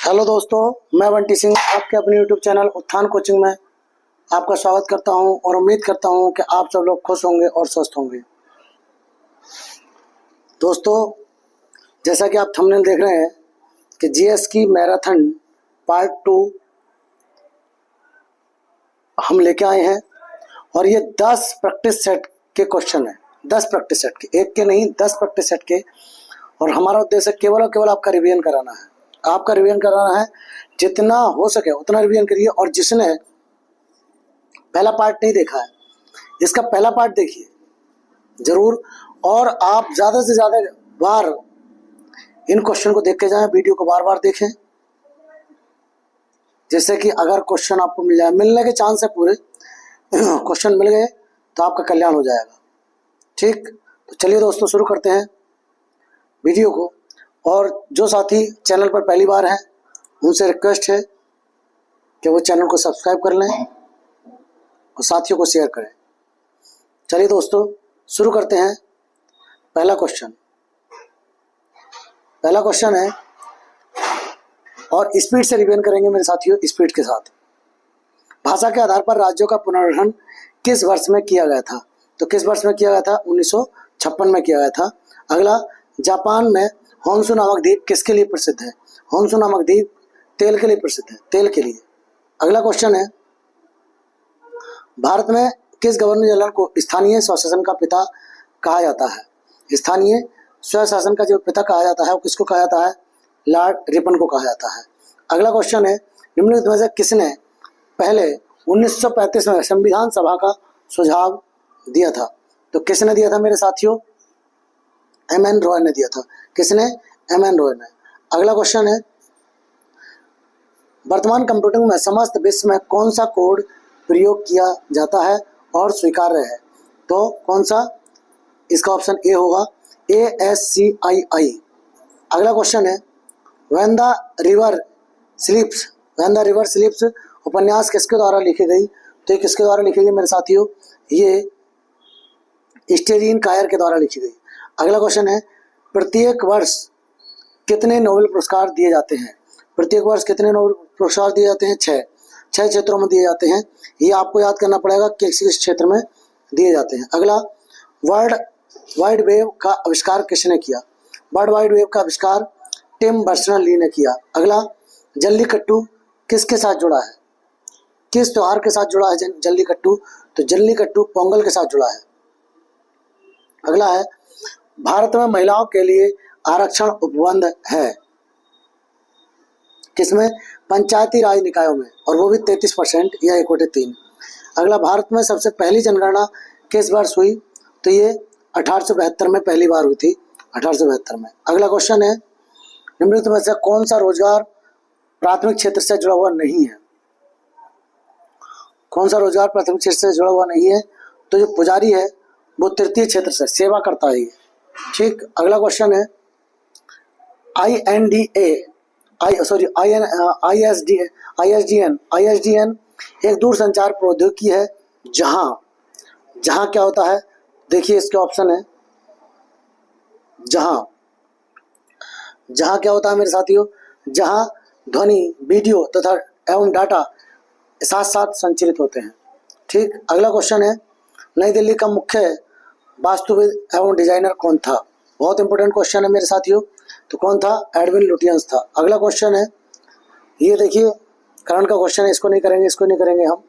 Hello दोस्तों, मैं बंटी सिंह आपके अपने यूट्यूब चैनल उत्थान कोचिंग में आपका स्वागत करता हूं और उम्मीद करता हूं कि आप सब लोग खुश होंगे और स्वस्थ होंगे। दोस्तों, जैसा कि आप थंबनेल देख रहे हैं कि जीएस की मैराथन पार्ट 2 हम लेके आए हैं और ये 10 प्रैक्टिस सेट के क्वेश्चन हैं। 10 प्रैक्टिस सेट के, एक के नहीं 10 प्रैक्टिस सेट के। और हमारा उद्देश्य केवल और केवल आपका रिवीजन कराना है। आपका रिवीजन कराना है, जितना हो सके उतना रिवीजन करिए। और जिसने पहला पार्ट नहीं देखा है, इसका पहला पार्ट देखिए जरूर। और आप ज़्यादा से ज़्यादा बार इन क्वेश्चन को देख के जाएं, वीडियो को बार बार देखें, जैसे कि अगर क्वेश्चन आपको मिल जाए, मिलने के चांस है पूरे। क्वेश्चन मिल गए तो आपका कल्याण हो जाएगा। ठीक, तो चलिए दोस्तों शुरू करते हैं वीडियो को। और जो साथी चैनल पर पहली बार हैं उनसे रिक्वेस्ट है कि वो चैनल को सब्सक्राइब कर लें और साथियों को शेयर करें। चलिए दोस्तों शुरू करते हैं। पहला क्वेश्चन है और स्पीड से रिवीजन करेंगे मेरे साथियों, स्पीड के साथ। भाषा के आधार पर राज्यों का पुनर्गठन किस वर्ष में किया गया था? तो किस वर्ष में किया गया था? 1956 में किया गया था। अगला, जापान में होन्शु नामक द्वीप किसके लिए प्रसिद्ध है? होन्शु नामक द्वीप तेल के लिए प्रसिद्ध है, तेल के लिए। अगला क्वेश्चन है, भारत में किस गवर्नर जनरल को स्थानीय स्वशासन का पिता कहा जाता है? स्थानीय स्वशासन का जो पिता कहा जाता है वो किसको कहा जाता है? लॉर्ड रिपन को कहा जाता है। अगला क्वेश्चन है, निम्नलिखित में से किसने पहले 1935 में संविधान सभा का सुझाव दिया था? तो किसने दिया था मेरे साथियों? एम.एन. रॉय ने दिया था। किसने? एम.एन. रॉय ने। अगला क्वेश्चन है, वर्तमान कंप्यूटिंग में समस्त विश्व में कौन सा कोड प्रयोग किया जाता है और स्वीकार्य है? तो कौन सा? इसका ऑप्शन ए होगा, ASCII। अगला क्वेश्चन है, व्हेन द रिवर स्लीप्स उपन्यास किसके द्वारा लिखी गई? तो ये किसके द्वारा लिखी गई मेरे साथियों? ये स्टेरीन कायर के द्वारा लिखी गई। अगला क्वेश्चन है, प्रत्येक वर्ष कितने नोबेल पुरस्कार दिए जाते हैं? प्रत्येक वर्ष कितने नोबेल पुरस्कार दिए जाते हैं? 6 क्षेत्रों में दिए जाते हैं। ये आपको याद करना पड़ेगा कि किस क्षेत्र में दिए जाते हैं। अगला, वर्ल्ड वाइड वेब का आविष्कार किसने किया? वर्ल्ड वाइड वेब का आविष्कार टिम बर्नर्स-ली ने किया। अगला, जल्लीकट्टू किसके साथ जुड़ा है? किस त्योहार के साथ जुड़ा है जल्लीकट्टू? तो जल्लीकट्टू पोंगल के साथ जुड़ा है। अगला है, भारत में महिलाओं के लिए आरक्षण उपबंध है किसमें? पंचायती राज निकायों में, और वो भी 33% या 1/3। अगला, भारत में सबसे पहली जनगणना किस वर्ष हुई? तो ये 1872 में पहली बार हुई थी, 1872 में। अगला क्वेश्चन है, निम्नलिखित में से कौन सा रोजगार प्राथमिक क्षेत्र से जुड़ा हुआ नहीं है? कौन सा रोजगार प्राथमिक क्षेत्र से जुड़ा हुआ नहीं है? तो जो पुजारी है वो तृतीय क्षेत्र से सेवा करता है। ठीक, अगला क्वेश्चन है, ISDN एक दूरसंचार प्रौद्योगिकी है जहां क्या होता है? देखिए इसके ऑप्शन है, जहां क्या होता है मेरे साथियों? जहां ध्वनि, वीडियो तथा एवं डाटा साथ साथ संचालित होते हैं। ठीक, अगला क्वेश्चन है, नई दिल्ली का मुख्य वास्तुविद एवं डिजाइनर कौन था? बहुत इंपॉर्टेंट क्वेश्चन है मेरे साथियों। तो कौन था? एडविन लुटियंस था। अगला क्वेश्चन है, ये देखिए करंट का क्वेश्चन है, इसको नहीं करेंगे हम।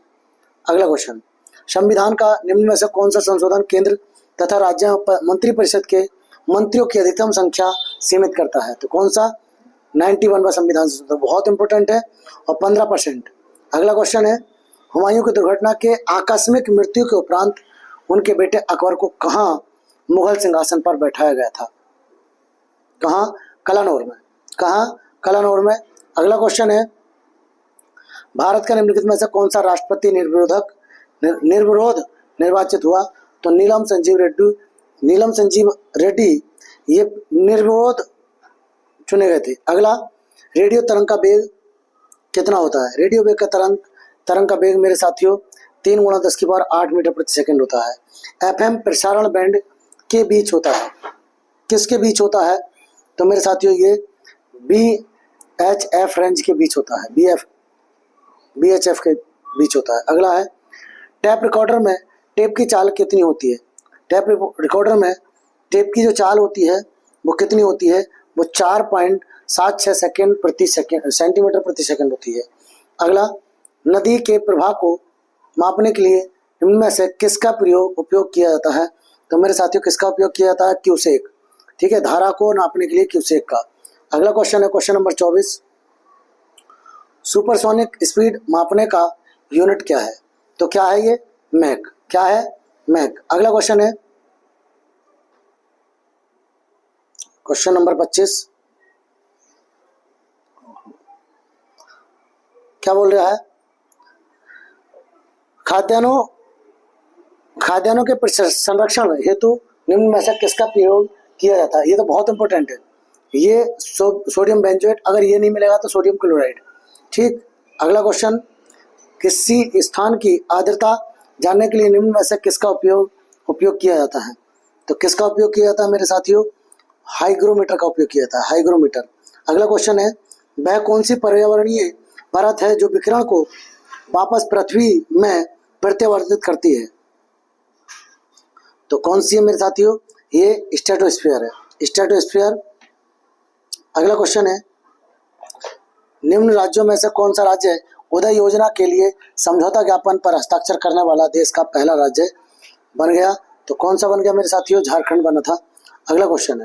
अगला क्वेश्चन, संविधान का निम्न में से कौन सा संशोधन केंद्र तथा राज्य मंत्रिपरिषद के मंत्रियों की अधिकतम संख्या सीमित करता है? तो कौन सा? 91वां संविधान संशोधन, बहुत इंपॉर्टेंट है, और 15%। अगला क्वेश्चन है, हुमायूं की दुर्घटना के आकस्मिक मृत्यु के उपरांत उनके बेटे अकबर को कहाँ मुगल सिंहासन पर बैठाया गया था? कहाँ? कलानौर में। कहाँ? कलानौर में। अगला क्वेश्चन है, भारत का निम्नलिखित में से कौन सा राष्ट्रपति निर्विरोध निर्वाचित हुआ? तो नीलम संजीव रेड्डी ये निर्विरोध चुने गए थे। अगला, रेडियो तरंग का वेग कितना होता है? रेडियो वेग का तरंग का वेग मेरे साथियों 3 × 10⁸ मीटर प्रति सेकंड होता है। FM प्रसारण बैंड के बीच होता है। किसके बीच होता है? तो मेरे साथियों ये एच एफ रेंज के बीच होता है, BHF के बीच होता है। अगला है टैप रिकॉर्डर में टेप की चाल कितनी होती है? टैप रिकॉर्डर में टेप की जो चाल होती है वो कितनी होती है? वो 4.76 सेंटीमीटर प्रति सेकंड होती है। अगला, नदी के प्रवाह को मापने के लिए इनमें से किसका उपयोग किया जाता है? तो मेरे साथियों किसका उपयोग किया जाता है? क्यूसेक। ठीक है, धारा को नापने के लिए क्यूसेक का। अगला क्वेश्चन है क्वेश्चन नंबर 24, सुपरसोनिक स्पीड मापने का यूनिट क्या है? तो क्या है ये? मैक। क्या है? मैक। अगला क्वेश्चन है क्वेश्चन नंबर 25, क्या बोल रहा है? खाद्यान्नों के संरक्षण हेतु निम्न में से किसका प्रयोग किया जाता है? ये तो बहुत इंपॉर्टेंट है। ये सोडियम बेंजोएट, अगर ये नहीं मिलेगा तो सोडियम क्लोराइड। ठीक। अगला क्वेश्चन, किसी स्थान की आर्द्रता जानने के लिए निम्न में से किसका उपयोग किया जाता है? तो किसका उपयोग किया जाता है मेरे साथियों? हाइग्रोमीटर का उपयोग किया जाता है, हाइग्रोमीटर। अगला क्वेश्चन है, वह कौन सी पर्यावरणीय परत है जो विकिरण को वापस पृथ्वी में प्रत्यावर्तित करती है? तो कौन सी है मेरे साथियों? ये स्ट्रेटोस्फीयर है, स्ट्रेटोस्फीयर। अगला क्वेश्चन है, निम्न राज्यों में से कौन सा राज्य उदय योजना के लिए समझौता ज्ञापन पर हस्ताक्षर करने वाला देश का पहला राज्य बन गया? तो कौन सा बन गया मेरे साथियों? झारखंड बना था। अगला क्वेश्चन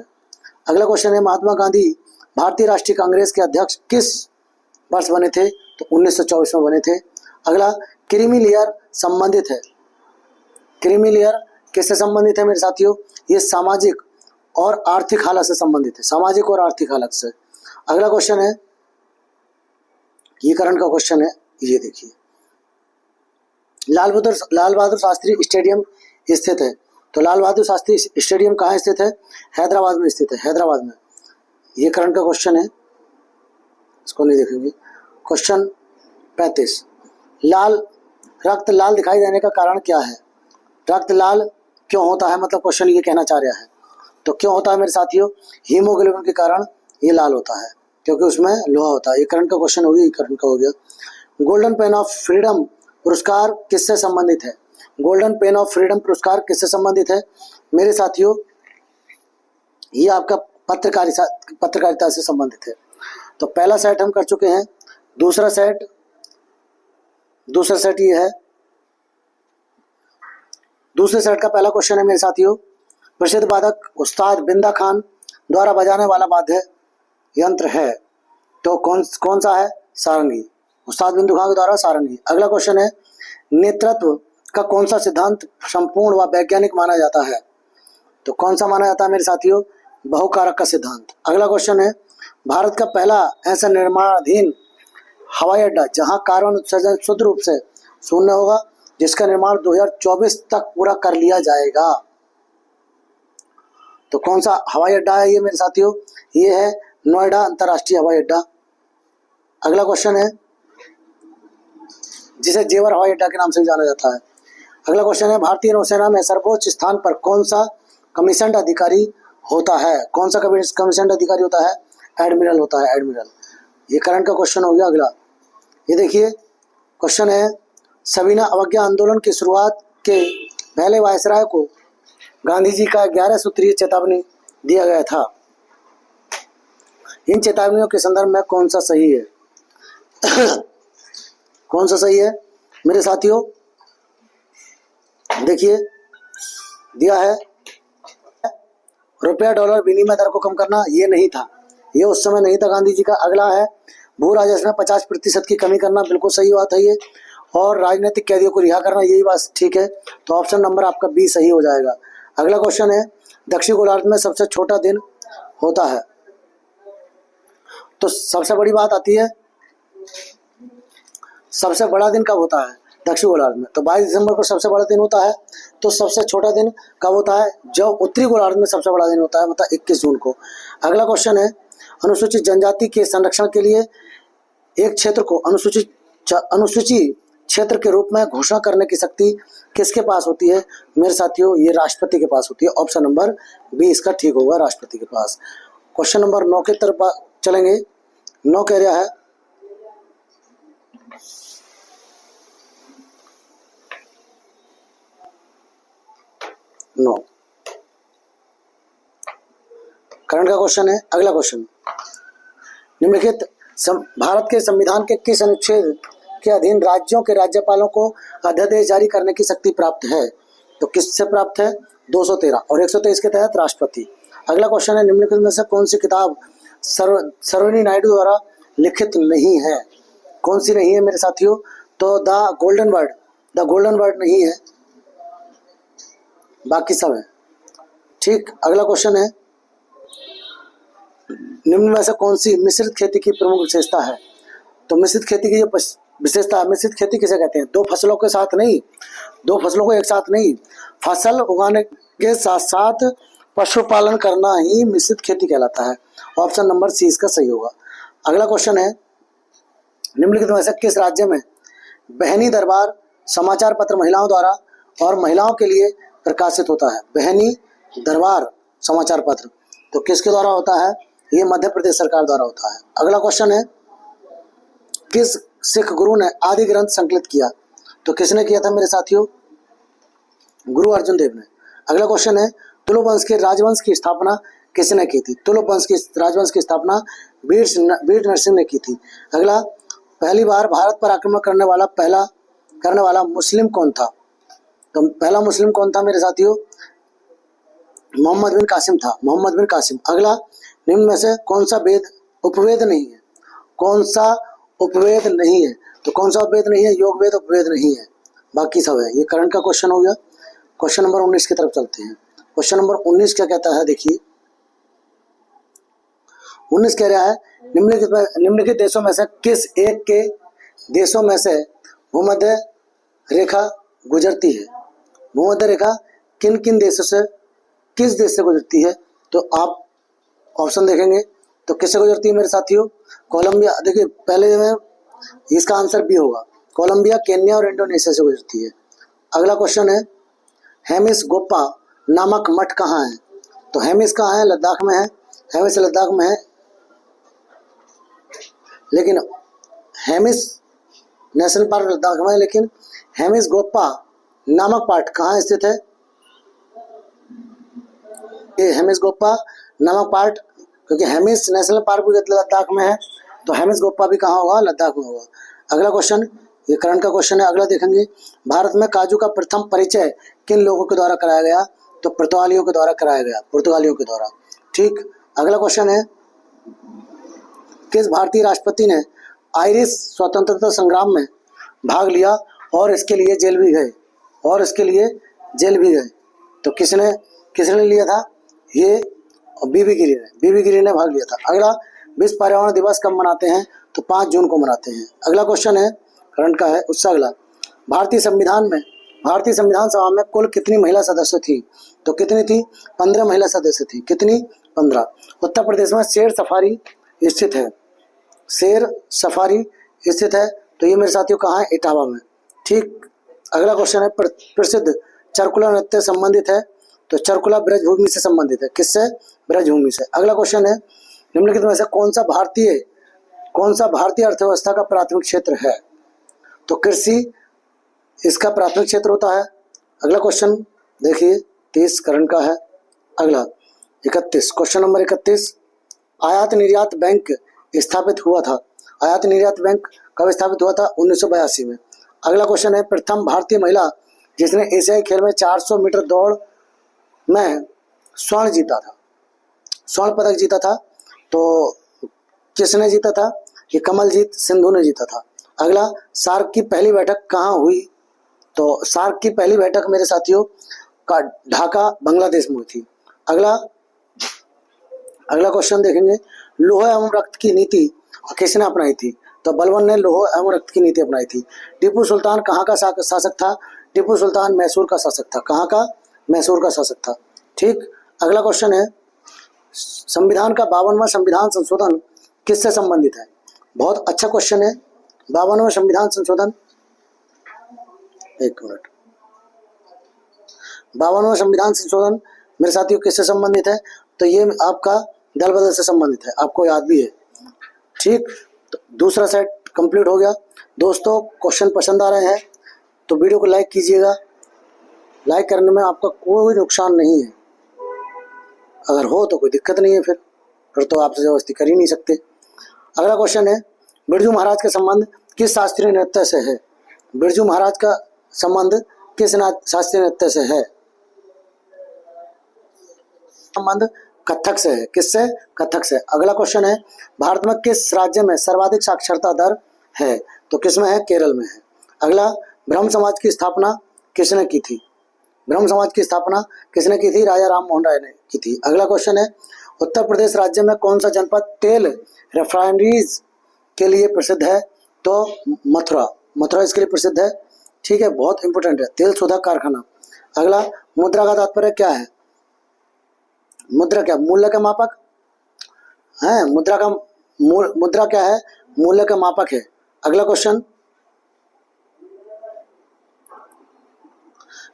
है, महात्मा गांधी भारतीय राष्ट्रीय कांग्रेस के अध्यक्ष किस वर्ष बने थे? तो 1924 में बने थे। अगला, क्रीमी लेयर संबंधित है, क्रीमी लेयर किससे संबंधित है मेरे साथियों? ये सामाजिक और आर्थिक हालत से संबंधित है, सामाजिक और आर्थिक हालत से। अगला क्वेश्चन है, ये करंट का क्वेश्चन है, ये देखिए, लाल बहादुर शास्त्री स्टेडियम स्थित है। तो लाल बहादुर शास्त्री स्टेडियम कहाँ स्थित है? हैदराबाद में स्थित है, हैदराबाद में। ये करंट का क्वेश्चन है, इसको नहीं देखेंगे। क्वेश्चन 35, रक्त लाल दिखाई देने का कारण क्या है? रक्त लाल क्यों होता है, मतलब क्वेश्चन ये कहना चाह रहा है। तो क्यों होता है मेरे साथियों? हीमोग्लोबिन के कारण ये लाल होता है, क्योंकि उसमें लोहा होता है। ये करंट का क्वेश्चन हो गया, ये करंट का हो गया। गोल्डन पेन ऑफ फ्रीडम पुरस्कार किससे संबंधित है? गोल्डन पेन ऑफ फ्रीडम पुरस्कार किससे संबंधित है मेरे साथियों? ये आपका पत्रकारिता से संबंधित है। तो पहला सेट हम कर चुके हैं। दूसरा सेट ये है। दूसरे सेट का पहला क्वेश्चन है मेरे साथियों, प्रसिद्ध वादक उस्ताद बिंदा खान द्वारा बजाने वाला वाद्य यंत्र है? तो कौन सा है? सारंगी। उस्ताद बिंदु खान के द्वारा सारंगी। अगला क्वेश्चन है, नेतृत्व का कौन सा सिद्धांत संपूर्ण व वैज्ञानिक माना जाता है? तो कौन सा माना जाता है मेरे साथियों? बहुकारक का सिद्धांत। अगला क्वेश्चन है, भारत का पहला ऐसा निर्माणाधीन हवाई अड्डा जहां कार्बन उत्सर्जन शुद्ध रूप से शून्य होगा, जिसका निर्माण 2024 तक पूरा कर लिया जाएगा। तो कौन सा हवाई अड्डा है ये मेरे साथियों? ये है नोएडा अंतर्राष्ट्रीय हवाई अड्डा। अगला क्वेश्चन है, जिसे जेवर हवाई अड्डा के नाम से भी जाना जाता है। अगला क्वेश्चन है, भारतीय नौसेना में सर्वोच्च स्थान पर कौन सा कमीशन्ड अधिकारी होता है? कौन सा कमीशन्ड अधिकारी होता है? एडमिरल होता है, एडमिरल। ये करंट का क्वेश्चन हो गया। अगला ये देखिए, क्वेश्चन है, सविनय अवज्ञा आंदोलन की शुरुआत के पहले वायसराय को गांधी जी का 11 सूत्रीय चेतावनी दिया गया था। इन चेतावनियों के संदर्भ में कौन सा सही है? कौन सा सही है मेरे साथियों? देखिए, दिया है रुपया डॉलर विनिमय दर को कम करना, ये नहीं था, ये उस समय नहीं था गांधी जी का। अगला है, भू राजस्व में 50% की कमी करना, बिल्कुल सही बात है ये। और राजनीतिक कैदियों को रिहा करना, यही बात ठीक है। तो ऑप्शन नंबर आपका बी सही हो जाएगा। अगला क्वेश्चन है, दक्षिण गोलार्ध में सबसे छोटा दिन होता है? तो सबसे बड़ी बात आती है, सबसे बड़ा दिन कब होता है दक्षिण गोलार्ध में? तो 22 दिसंबर को सबसे बड़ा दिन होता है। तो सबसे छोटा दिन कब होता है? जो उत्तरी गोलार्ध में सबसे बड़ा दिन होता है, मतलब 21 जून को। अगला क्वेश्चन है, अनुसूचित जनजाति के संरक्षण के लिए एक क्षेत्र को अनुसूची क्षेत्र के रूप में घोषणा करने की शक्ति किसके पास होती है मेरे साथियों? ये राष्ट्रपति के पास होती है। ऑप्शन नंबर बी इसका ठीक होगा, राष्ट्रपति के पास। क्वेश्चन नंबर 9 की तरफ चलेंगे। नो कह रहा है, नो। करंट का क्वेश्चन है। अगला क्वेश्चन, निम्नलिखित भारत के संविधान के किस अनुच्छेद के अधीन राज्यों के राज्यपालों को अध्यादेश जारी करने की शक्ति प्राप्त है? तो किससे प्राप्त है? 213 और 123 के तहत राष्ट्रपति। अगला क्वेश्चन है, निम्नलिखित में से कौन सी किताब सरोजिनी नायडू द्वारा लिखित नहीं है? कौन सी नहीं है मेरे साथियों? तो द गोल्डन वर्ड नहीं है, बाकी सब है। ठीक। अगला क्वेश्चन है, निम्न में से कौन सी मिश्रित खेती की प्रमुख विशेषता है? तो मिश्रित खेती की जो विशेषता है, मिश्रित खेती किसे कहते हैं? दो फसलों को एक साथ नहीं, फसल उगाने के साथ साथ पशुपालन करना ही मिश्रित खेती कहलाता है। ऑप्शन नंबर सी इसका सही होगा। अगला क्वेश्चन है, निम्नलिखित में से किस राज्य में बहनी दरबार समाचार पत्र महिलाओं द्वारा और महिलाओं के लिए प्रकाशित होता है? बहनी दरबार समाचार पत्र तो किसके द्वारा होता है? ये मध्य प्रदेश सरकार द्वारा होता है। अगला क्वेश्चन है, किस सिख गुरु ने आदि ग्रंथ संकलित किया? तो किसने किया था मेरे साथियों? गुरु अर्जुन देव ने। अगला क्वेश्चन है, तुलुप वंश के राजवंश की स्थापना किसने की थी? तुलुप वंश की राजवंश की स्थापना वीर नरसिंह ने की थी। अगला, पहली बार भारत पर आक्रमण करने वाला मुस्लिम कौन था? तो पहला मुस्लिम कौन था मेरे साथियों? मोहम्मद बिन कासिम था, मोहम्मद बिन कासिम। अगला, निम्न में से कौन सा वेद उपवेद नहीं है? कौन सा उपवेद नहीं है? तो कौन सा उपवेद नहीं है? योग वेद उपवेद नहीं है, बाकी सब है। ये करंट का क्वेश्चन हो गया। क्वेश्चन नंबर 19 की तरफ चलते हैं। क्वेश्चन नंबर 19 क्या कहता है? देखिए 19 कह रहा है, निम्नलिखित देशों में से किस एक के देशों में से भूमध्य रेखा गुजरती है? भूमध्य रेखा किन किन देशों से, किस देश से गुजरती है? तो आप ऑप्शन देखेंगे तो किससे गुजरती है मेरे साथियों? कोलंबिया। देखिए पहले में इसका आंसर बी होगा, कोलंबिया, केन्या और इंडोनेशिया से गुजरती है। अगला क्वेश्चन है, हेमिस गोप्पा नामक मठ कहाँ है? तो हेमिस कहाँ है? लद्दाख में है। हेमिस लद्दाख में है, लेकिन हेमिस नेशनल पार्क लद्दाख में है, लेकिन हेमिस गोप्पा नामक पार्क कहाँ स्थित है? ये हेमिस गोप्पा नामक पार्क, क्योंकि हेमिस नेशनल पार्क भी लद्दाख में है, तो हेमिस गोप्पा भी कहाँ होगा? लद्दाख में होगा। अगला क्वेश्चन, ये करंट का क्वेश्चन है। अगला देखेंगे, भारत में काजू का प्रथम परिचय किन लोगों के द्वारा कराया गया? तो पुर्तगालियों के द्वारा कराया गया, पुर्तगालियों के द्वारा। ठीक। अगला क्वेश्चन है, किस भारतीय राष्ट्रपति ने आयरिश स्वतंत्रता संग्राम में भाग लिया और इसके लिए जेल भी गए? तो किसने लिया था? ये बीबी गिरी ने भाग लिया था। अगला, विश्व पर्यावरण दिवस कब मनाते हैं? तो 5 जून को मनाते हैं। अगला क्वेश्चन है, करंट का है, उससे अगला, भारतीय संविधान सभा में कुल कितनी महिला सदस्य थी? तो कितनी थी? 15 महिला सदस्य थी। कितनी? 15। उत्तर प्रदेश में शेर सफारी स्थित है, तो ये मेरे साथियों कहाँ है? इटावा में। ठीक। अगला क्वेश्चन है, प्रसिद्ध चरकुला नृत्य संबंधित है? तो चरकुला ब्रजभूमि से संबंधित है। किससे? ब्रजभूमि से। अगला क्वेश्चन है, निम्नलिखित में से कौन सा भारतीय अर्थव्यवस्था का प्राथमिक क्षेत्र है? तो कृषि इसका प्राथमिक क्षेत्र होता है। अगला क्वेश्चन देखिए, 30 करंट का है। अगला 31, क्वेश्चन नंबर 31, आयात निर्यात बैंक स्थापित हुआ था। आयात निर्यात बैंक कब स्थापित हुआ था? 1982 में। अगला क्वेश्चन है, प्रथम भारतीय महिला जिसने एशियाई खेल में 400 मीटर दौड़ में स्वर्ण पदक जीता था, तो किसने जीता था? ये कमलजीत सिंधु ने जीता था। अगला, सार्क की पहली बैठक कहाँ हुई? तो सार्क की पहली बैठक मेरे साथियों का ढाका बांग्लादेश में हुई थी। अगला क्वेश्चन देखेंगे, लौह एवं रक्त की नीति किसने अपनाई थी? तो बलबन ने लौह एवं रक्त की नीति अपनाई थी। टीपू सुल्तान कहाँ का शासक था? टीपू सुल्तान मैसूर का शासक था। कहाँ का? मैसूर का शासक था। ठीक। अगला क्वेश्चन है, संविधान का 52वां संविधान संशोधन किससे संबंधित है? बहुत अच्छा क्वेश्चन है। 52वां संविधान संशोधन, एक मिनट, 52वां संविधान संशोधन मेरे साथियों किससे संबंधित है? तो ये आपका दल बदल से संबंधित है, आपको याद भी है। ठीक, तो दूसरा सेट कंप्लीट हो गया। दोस्तों क्वेश्चन पसंद आ रहे हैं तो वीडियो को लाइक कीजिएगा। लाइक करने में आपका कोई नुकसान नहीं है, अगर हो तो कोई दिक्कत नहीं है, फिर तो आप जबरदस्ती कर ही नहीं सकते। अगला क्वेश्चन है, बिरजू महाराज का संबंध किस शास्त्रीय नृत्य से है? बिरजू महाराज का संबंध किस शास्त्रीय नृत्य से है? संबंध कथक से है। किससे? कथक से। अगला क्वेश्चन है, भारत में किस राज्य में सर्वाधिक साक्षरता दर है? तो किसमें है? केरल में है। अगला, ब्रह्म समाज की स्थापना किसने की थी? ब्रह्म समाज की स्थापना किसने की थी? राजा राम मोहन राय ने की थी। अगला क्वेश्चन है, उत्तर प्रदेश राज्य में कौन सा जनपद तेल रिफाइनरीज के लिए प्रसिद्ध है? तो मथुरा। मथुरा इसके लिए प्रसिद्ध है। ठीक है, बहुत इंपॉर्टेंट है, तेल शोधक कारखाना। अगला, मुद्रा का तात्पर्य क्या है? मुद्रा क्या? मूल्य का मापक है। मुद्रा क्या है? मूल्य का मापक है। अगला क्वेश्चन,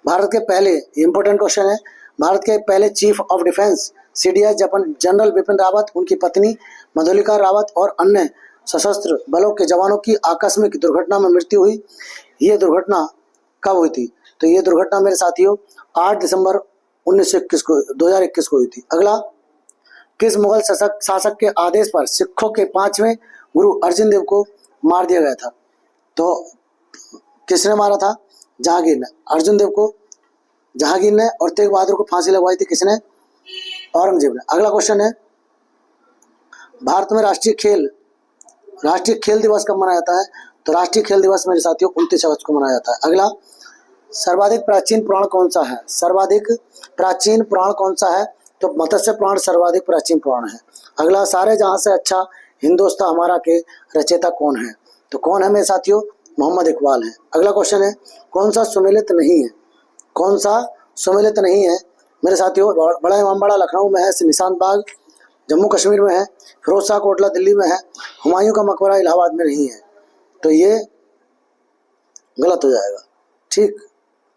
भारत के पहले, इंपॉर्टेंट क्वेश्चन है, भारत के पहले chief of defence CDS general Bipin Rawat, उनकी पत्नी मधुलिका रावत और अन्य सशस्त्र बलों के जवानों की आकस्मिक दुर्घटना में मृत्यु हुई। ये दुर्घटना कब हुई थी? तो ये दुर्घटना मेरे साथियों 8 दिसंबर 2021 को हुई थी। अगला, किस मुगल शासक के आदेश पर सिखों के 5वें गुरु अर्जुन देव को मार दिया गया था? तो किसने मारा था? जहांगीर ने। अर्जुन देव को जहांगीर ने, और तेग बहादुर को फांसी लगवाई थी किसने? औरंगजेब ने। अगला क्वेश्चन है, भारत में राष्ट्रीय खेल दिवस कब मनाया जाता है? तो राष्ट्रीय खेल दिवस मेरे साथियों 29 अगस्त को मनाया जाता है। अगला, सर्वाधिक प्राचीन पुराण कौन सा है? सर्वाधिक प्राचीन पुराण कौन सा है? तो मत्स्य पुराण सर्वाधिक प्राचीन पुराण है। अगला, सारे जहां से अच्छा हिंदुस्तान हमारा के रचयिता कौन है? तो कौन है मेरे साथियों? मोहम्मद इकबाल है। अगला क्वेश्चन है, कौन सा सुमेलित नहीं है? कौन सा सुमेलित नहीं है मेरे साथियों? बड़ा इमामबाड़ा लखनऊ में है, निशांत बाग जम्मू कश्मीर में है, फिरोज शाह कोटला दिल्ली में है, हुमायूं का मकबरा इलाहाबाद में नहीं है। तो ये गलत हो जाएगा। ठीक,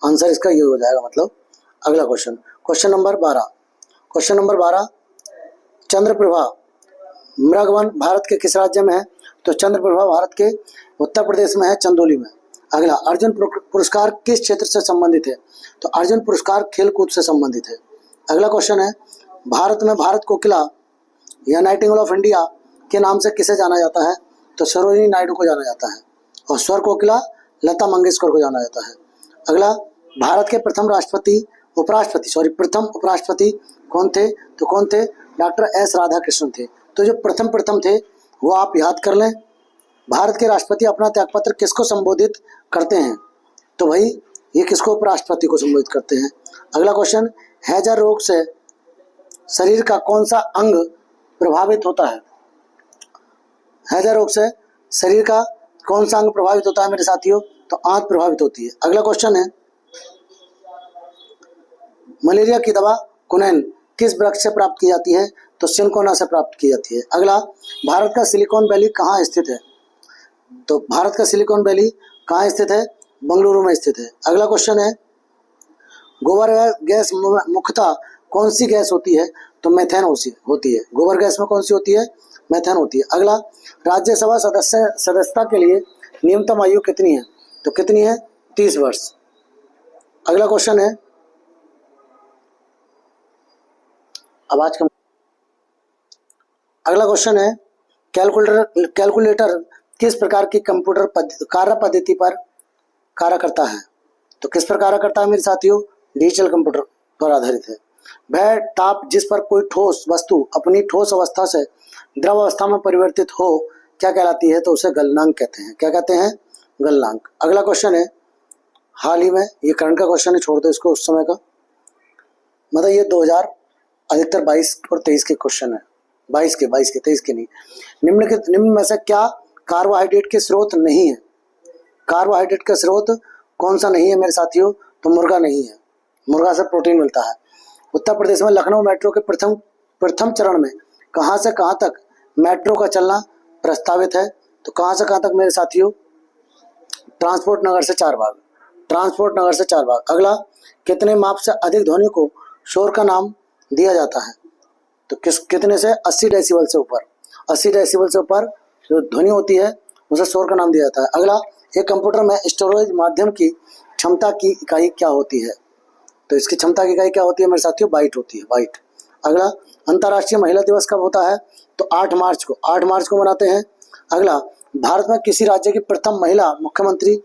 आंसर इसका ये हो जाएगा मतलब। अगला question, question number 12, Chandraprabha Mrigvan Bharat के किस राज्य में है? तो चंद्रप्रभा भारत के उत्तर प्रदेश में है, चंदौली में। अगला, अर्जुन पुरस्कार किस क्षेत्र से संबंधित है? तो अर्जुन पुरस्कार खेलकूद से संबंधित है। अगला क्वेश्चन है, भारत में भारत कोकिला या नाइटिंगेल ऑफ इंडिया के नाम से किसे जाना जाता है? तो सरोजिनी नायडू को जाना जाता है, और स्वर कोकिला लता मंगेशकर को जाना जाता है। अगला, भारत के प्रथम उपराष्ट्रपति कौन थे? तो कौन थे? डॉक्टर एस राधाकृष्णन थे। तो जो प्रथम थे वो आप याद कर लें। भारत के राष्ट्रपति अपना त्यागपत्र किसको संबोधित करते हैं? तो भाई ये किसको? उपराष्ट्रपति को संबोधित करते हैं। अगला क्वेश्चन, हैजा रोग से शरीर का कौन सा अंग प्रभावित होता है? हैजा रोग से शरीर का कौन सा अंग प्रभावित होता है मेरे साथियों? तो आंत प्रभावित होती है। अगला क्वेश्चन है, मलेरिया की दवा कुनैन किस वृक्ष से प्राप्त की जाती है? तो सिनकोना से प्राप्त की जाती है। अगला, भारत का सिलिकॉन वैली कहाँ स्थित है? तो भारत का सिलिकॉन वैली कहाँ स्थित है? बेंगलुरु में स्थित है। अगला क्वेश्चन है, गोबर गैस मुख्यतः कौन सी गैस होती है? तो मेथेन होती है। गोबर गैस में कौन सी होती है? मेथेन होती है। अगला, राज्यसभा सदस्यता के लिए न्यूनतम आयु कितनी है? तो कितनी है? 30 वर्ष। अगला क्वेश्चन है, आवाज कम। अगला क्वेश्चन है, कैलकुलेटर किस प्रकार की कंप्यूटर कार्य पद्धति पर कार्य करता है? तो किस पर कार्य करता है मेरे साथियों? डिजिटल कंप्यूटर पर आधारित है। वह ताप जिस पर कोई ठोस वस्तु अपनी ठोस अवस्था से द्रव अवस्था में परिवर्तित हो क्या कहलाती है? तो उसे गलनांक कहते हैं। क्या कहते हैं? गलनांक। अगला क्वेश्चन है, हाल ही में, ये करंट का क्वेश्चन है, छोड़ दो इसको, उस समय का, मतलब ये 2000 अधिकतर 22 और 23 के क्वेश्चन है। 22 के 23 के नहीं। निम्न में से क्या कार्बोहाइड्रेट के स्रोत नहीं है? कार्बोहाइड्रेट का स्रोत कौन सा नहीं है मेरे साथियों? तो मुर्गा नहीं है। मुर्गा से प्रोटीन मिलता है। उत्तर प्रदेश में लखनऊ मेट्रो के प्रथम चरण में कहां से कहां तक मेट्रो का चलना प्रस्तावित है? तो कहां से कहां तक मेरे साथियों? ट्रांसपोर्ट नगर से चारबाग। अगला, कितने माप से अधिक ध्वनि को शोर का नाम दिया जाता है? तो कितने से? 80 डेसिबल से ऊपर। 80 डेसिबल से ऊपर जो ध्वनि होती है उसे शोर का नाम दिया जाता है। अगला, एक कंप्यूटर में स्टोरेज माध्यम की क्षमता की इकाई क्या होती है? तो इसकी क्षमता की इकाई क्या होती है मेरे साथियों? बाइट होती है, बाइट। अगला, अंतर्राष्ट्रीय महिला दिवस कब होता है? तो 8 मार्च को, 8 मार्च को मनाते हैं। अगला, भारत में किसी राज्य की प्रथम महिला मुख्यमंत्री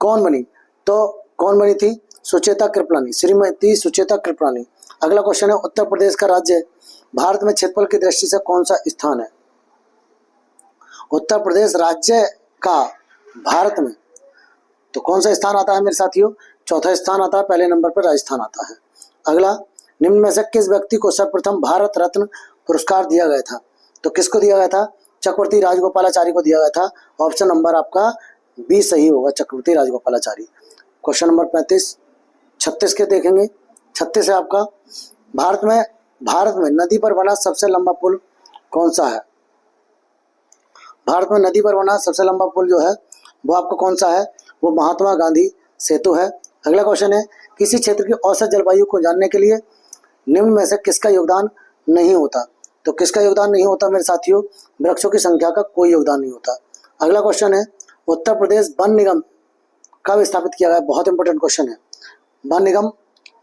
कौन बनी? तो कौन बनी थी? सुचेता कृपलानी, श्रीमती सुचेता कृपलानी। अगला क्वेश्चन है, उत्तर प्रदेश का राज्य भारत में क्षेत्रफल की दृष्टि से कौन सा स्थान है? उत्तर प्रदेश राज्य का भारत में तो कौन सा स्थान आता है मेरे साथियों? चौथा स्थान आता है, पहले नंबर पर राजस्थान आता है। अगला, निम्न में से किस व्यक्ति को सर्वप्रथम भारत रत्न पुरस्कार दिया गया था? तो किसको दिया गया था? चक्रवर्ती राजगोपालाचारी को दिया गया था। ऑप्शन नंबर आपका बी सही होगा, चक्रवर्ती राजगोपालाचारी। क्वेश्चन नंबर 36 के देखेंगे। 36 है आपका, भारत में नदी पर बना सबसे लंबा पुल कौन सा है? भारत में नदी पर बना सबसे लंबा पुल जो है वो आपका कौन सा है? वो महात्मा गांधी सेतु है। अगला क्वेश्चन है, किसी क्षेत्र की औसत जलवायु को जानने के लिए निम्न में से किसका योगदान नहीं होता? तो किसका योगदान नहीं होता मेरे साथियों? वृक्षों की संख्या का कोई योगदान नहीं होता। अगला क्वेश्चन है, उत्तर प्रदेश वन निगम कब स्थापित किया गया? बहुत इंपॉर्टेंट क्वेश्चन है। वन निगम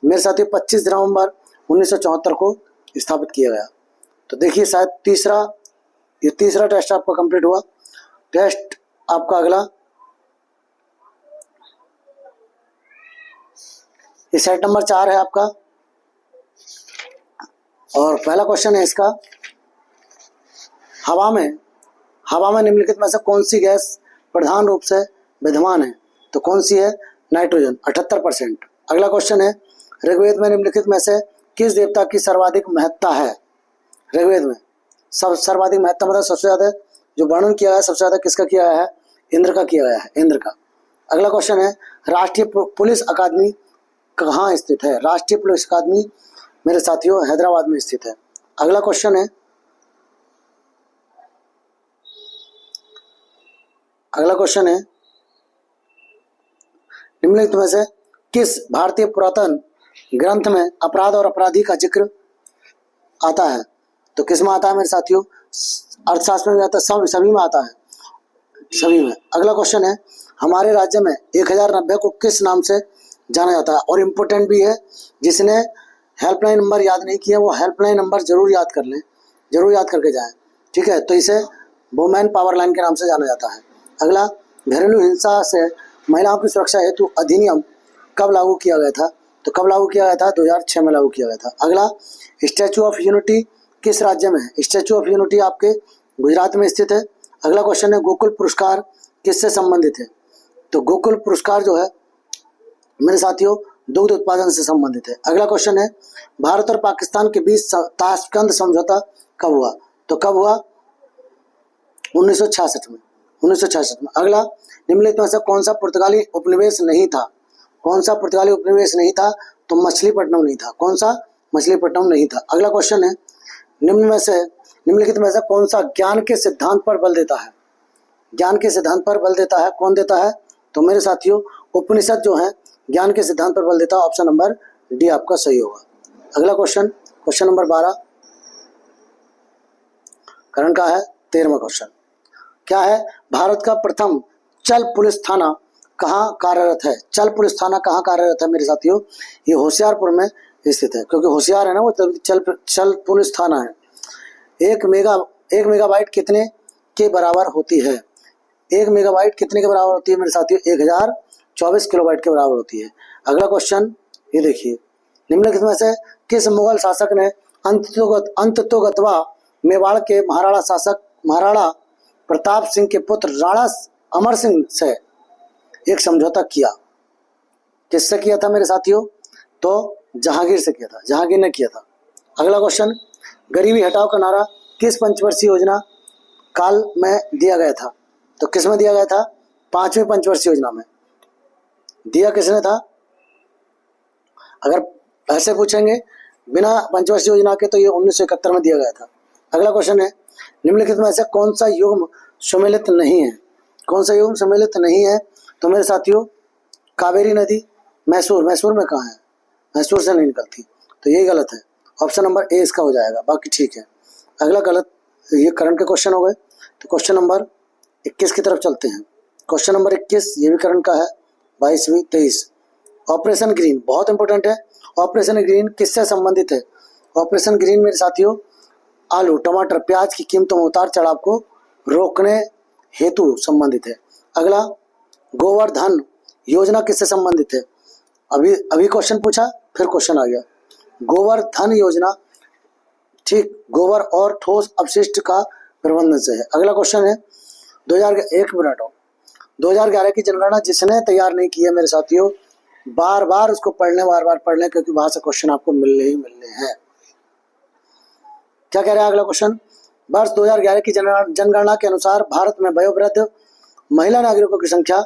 मेरे साथियों 25 नवंबर 1974 को स्थापित किया गया। तो देखिए शायद तीसरा टेस्ट आपका कंप्लीट हुआ। टेस्ट आपका अगला, ये सेट नंबर 4 है आपका, और पहला क्वेश्चन है इसका, हवा में निम्नलिखित में से कौन सी गैस प्रधान रूप से विद्यमान है? तो कौन सी है? नाइट्रोजन, 78%। अगला क्वेश्चन है, ऋग्वेद में निम्नलिखित में से किस देवता की सर्वाधिक महत्ता है? ऋग्वेद में सर्वाधिक महत्ता मतलब सबसे ज्यादा जो वर्णन किया है सबसे ज्यादा किसका किया गया है? इंद्र का किया गया है, इंद्र का। अगला क्वेश्चन है, राष्ट्रीय पुलिस अकादमी कहाँ स्थित है? राष्ट्रीय पुलिस अकादमी मेरे साथियों हैदराबाद में स्थित है। अगला क्वेश्चन है, निम्नलिखित में से किस भारतीय पुरातन ग्रंथ में अपराध और अपराधी का जिक्र आता है? तो किस में आता है मेरे साथियों? अर्थशास्त्र में आता है, सभी में आता है, सभी में। अगला क्वेश्चन है, हमारे राज्य में 1090 को किस नाम से जाना जाता है? और इम्पोर्टेंट भी है, जिसने हेल्पलाइन नंबर याद नहीं किया वो हेल्पलाइन नंबर जरूर याद कर लें, जरूर याद करके जाएं, ठीक है? तो इसे वुमेन पावर लाइन के नाम से जाना जाता है। अगला, घरेलू हिंसा से महिलाओं की सुरक्षा हेतु अधिनियम कब लागू किया गया था? तो कब लागू किया गया था? 2006 में लागू किया गया था। अगला, स्टैचू ऑफ यूनिटी किस राज्य में है? स्टैचू ऑफ यूनिटी आपके गुजरात में स्थित है। अगला क्वेश्चन है, गोकुल पुरस्कार किससे संबंधित है? तो गोकुल पुरस्कार जो है मेरे साथियों दुग्ध उत्पादन से संबंधित है। अगला क्वेश्चन है, भारत और पाकिस्तान के बीच ताशकंद समझौता कब हुआ? तो कब हुआ? 1966 में, 1966 में। अगला, निम्नलिखित में से कौन सा पुर्तगाली उपनिवेश नहीं था? कौन सा पुर्तगाली उपनिवेश नहीं था? तो मछलीपट्टनम नहीं था। कौन सा? मछलीपट्टनम नहीं था। अगला क्वेश्चन है, निम्नलिखित में से कौन सा ज्ञान के सिद्धांत पर बल देता है? ज्ञान के सिद्धांत पर बल देता है, कौन देता है? तो मेरे साथियों उपनिषद जो है ज्ञान के सिद्धांत पर बल देता है। ऑप्शन नंबर डी आपका सही होगा। अगला क्वेश्चन नंबर 12 करण का है। 13वां क्वेश्चन क्या है? भारत का प्रथम चल पुलिस थाना कहाँ कार्यरत है? चल पुलिस थाना कहाँ कार्यरत है मेरे साथियों? ये होशियारपुर में स्थित है, क्योंकि होशियार है ना वो, तभी चल पुलिस थाना है। 1 मेगाबाइट कितने के बराबर होती है? 1 मेगाबाइट कितने के बराबर होती है मेरे साथियों? 1024 किलोबाइट के बराबर होती है। अगला क्वेश्चन ये देखिए, निम्नलिखित में से किस मुगल शासक ने अंततोगत्वा मेवाड़ के महाराणा प्रताप सिंह के पुत्र राणा अमर सिंह से एक समझौता किया? किससे किया था मेरे साथियों? तो जहांगीर से किया था, जहांगीर ने किया था। अगला क्वेश्चन, गरीबी हटाओ का नारा किस पंचवर्षीय योजना काल में दिया गया था? तो किस में दिया गया था? 5वीं पंचवर्षीय योजना में दिया किसने था? अगर ऐसे पूछेंगे बिना पंचवर्षीय योजना के तो ये 1971 में दिया गया था। अगला क्वेश्चन है, निम्नलिखित में से कौन सा युग्म सम्मिलित नहीं है? कौन सा युग्म सम्मिलित नहीं है? तो मेरे साथियों कावेरी नदी मैसूर में कहाँ है? मैसूर से नहीं निकलती, तो ये गलत है। ऑप्शन नंबर ए इसका हो जाएगा, बाकी ठीक है। अगला गलत, ये करंट के क्वेश्चन हो गए। तो क्वेश्चन नंबर 21 की तरफ चलते हैं। क्वेश्चन नंबर 21 ये भी करंट का है, 22वीं 23। ऑपरेशन ग्रीन बहुत इंपॉर्टेंट है। ऑपरेशन ग्रीन किससे संबंधित है? ऑपरेशन ग्रीन मेरे साथियों आलू, टमाटर, प्याज की कीमतों में उतार चढ़ाव को रोकने हेतु संबंधित है। अगला, गोवर्धन योजना किससे संबंधित है? अभी क्वेश्चन पूछा, फिर क्वेश्चन आ गया। गोवर्धन योजना, ठीक, गोबर और ठोस अपशिष्ट का प्रबंधन से है। अगला क्वेश्चन है 2011 की जनगणना जिसने तैयार नहीं की है मेरे साथियों, बार बार उसको बार बार पढ़ लें, क्योंकि वहां से क्वेश्चन आपको मिलने ही मिलने हैं। क्या कह रहा है अगला क्वेश्चन? वर्ष 2011 की जनगणना के अनुसार भारत में वयोवृद्ध महिला नागरिकों की संख्या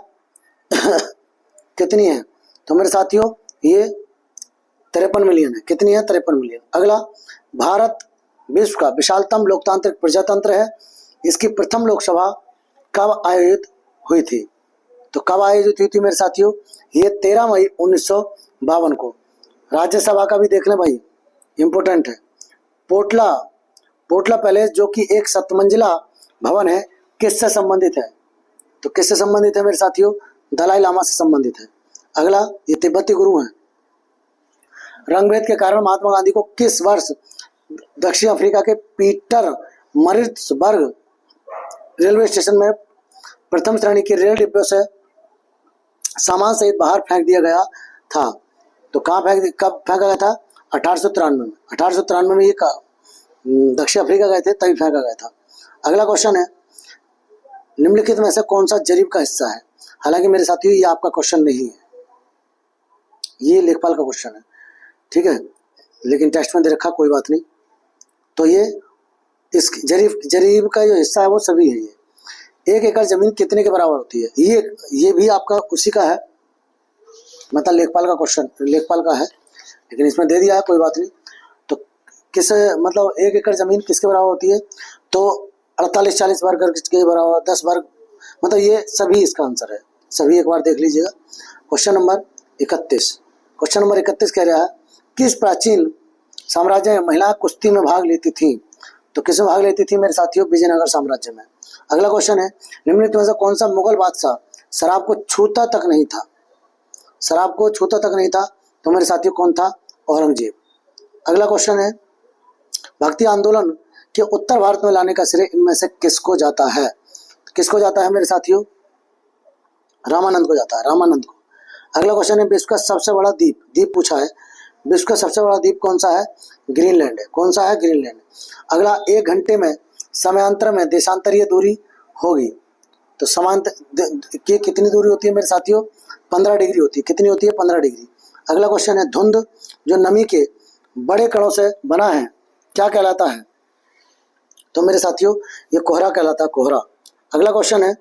कितनी है? तो मेरे साथियों ये 53 मिलियन है। कितनी है? 53 मिलियन। अगला, भारत विश्व का विशालतम लोकतांत्रिक प्रजातंत्र है। इसकी प्रथम लोकसभा कब आयोजित हुई थी? तो कब आयोजित हुई थी मेरे साथियों? ये 13 मई 1952 को। राज्यसभा का भी देख लें भाई, इंपोर्टेंट है। पोटला पैलेस जो कि एक 7 मंजिला भवन है, किससे संबंधित है? तो किससे संबंधित है मेरे साथियों? दलाई लामा से संबंधित है। अगला, ये तिब्बती गुरु हैं। रंगभेद के कारण महात्मा गांधी को किस वर्ष दक्षिण अफ्रीका के पीटर मरिट्सबर्ग रेलवे स्टेशन में प्रथम श्रेणी के रेल डिब्बों से सामान सहित बाहर फेंक दिया गया था? तो कब फेंका गया था? 1893 में। 1893 में ये दक्षिण अफ्रीका गए थे, तभी फेंका गया था। अगला क्वेश्चन है, निम्नलिखित में से कौन सा जरीब का हिस्सा है? हालांकि मेरे साथियों ये आपका क्वेश्चन नहीं है, ये लेखपाल का क्वेश्चन है, ठीक है, लेकिन टेस्ट में दे रखा, कोई बात नहीं। तो ये इस जरीब का जो हिस्सा है वो सभी है। ये 1 एकड़ जमीन कितने के बराबर होती है? ये भी आपका उसी का है, मतलब लेखपाल का क्वेश्चन, लेखपाल का है, लेकिन इसमें दे दिया है, कोई बात नहीं। तो किस मतलब 1 एकड़ जमीन किसके बराबर होती है? तो 48-40 वर्ग के बराबर, 10 वर्ग, मतलब ये सभी इसका आंसर है। सभी एक बार देख लीजिएगा। क्वेश्चन नंबर 31 कह रहा है, किस प्राचीन साम्राज्य में महिला कुश्ती में भाग लेती थी? तो किस में भाग लेती थी मेरे साथियों? विजयनगर साम्राज्य में। अगला क्वेश्चन है, निम्नलिखित में से कौन सा मुगल बादशाह शराब को छूता तक नहीं था? शराब को छूता तक नहीं था, तो मेरे साथियों कौन था? औरंगजेब। अगला क्वेश्चन है, भक्ति आंदोलन के उत्तर भारत में लाने का श्रेय इनमें से किसको जाता है? किसको जाता है मेरे साथियों? रामानंद को जाता है, रामानंद को। अगला क्वेश्चन है, विश्व का सबसे बड़ा द्वीप पूछा है। विश्व का सबसे बड़ा द्वीप कौन सा है? ग्रीनलैंड है। कौन सा है? ग्रीनलैंड। अगला, 1 घंटे में समयांतर में देशांतरीय दूरी होगी, तो समांतर की कितनी दूरी होती है मेरे साथियों? 15 डिग्री होती है। कितनी होती है? 15 डिग्री। अगला क्वेश्चन है, धुंध जो नमी के बड़े कणों से बना है क्या कहलाता है? तो मेरे साथियों ये कोहरा कहलाता है, कोहरा। अगला क्वेश्चन है,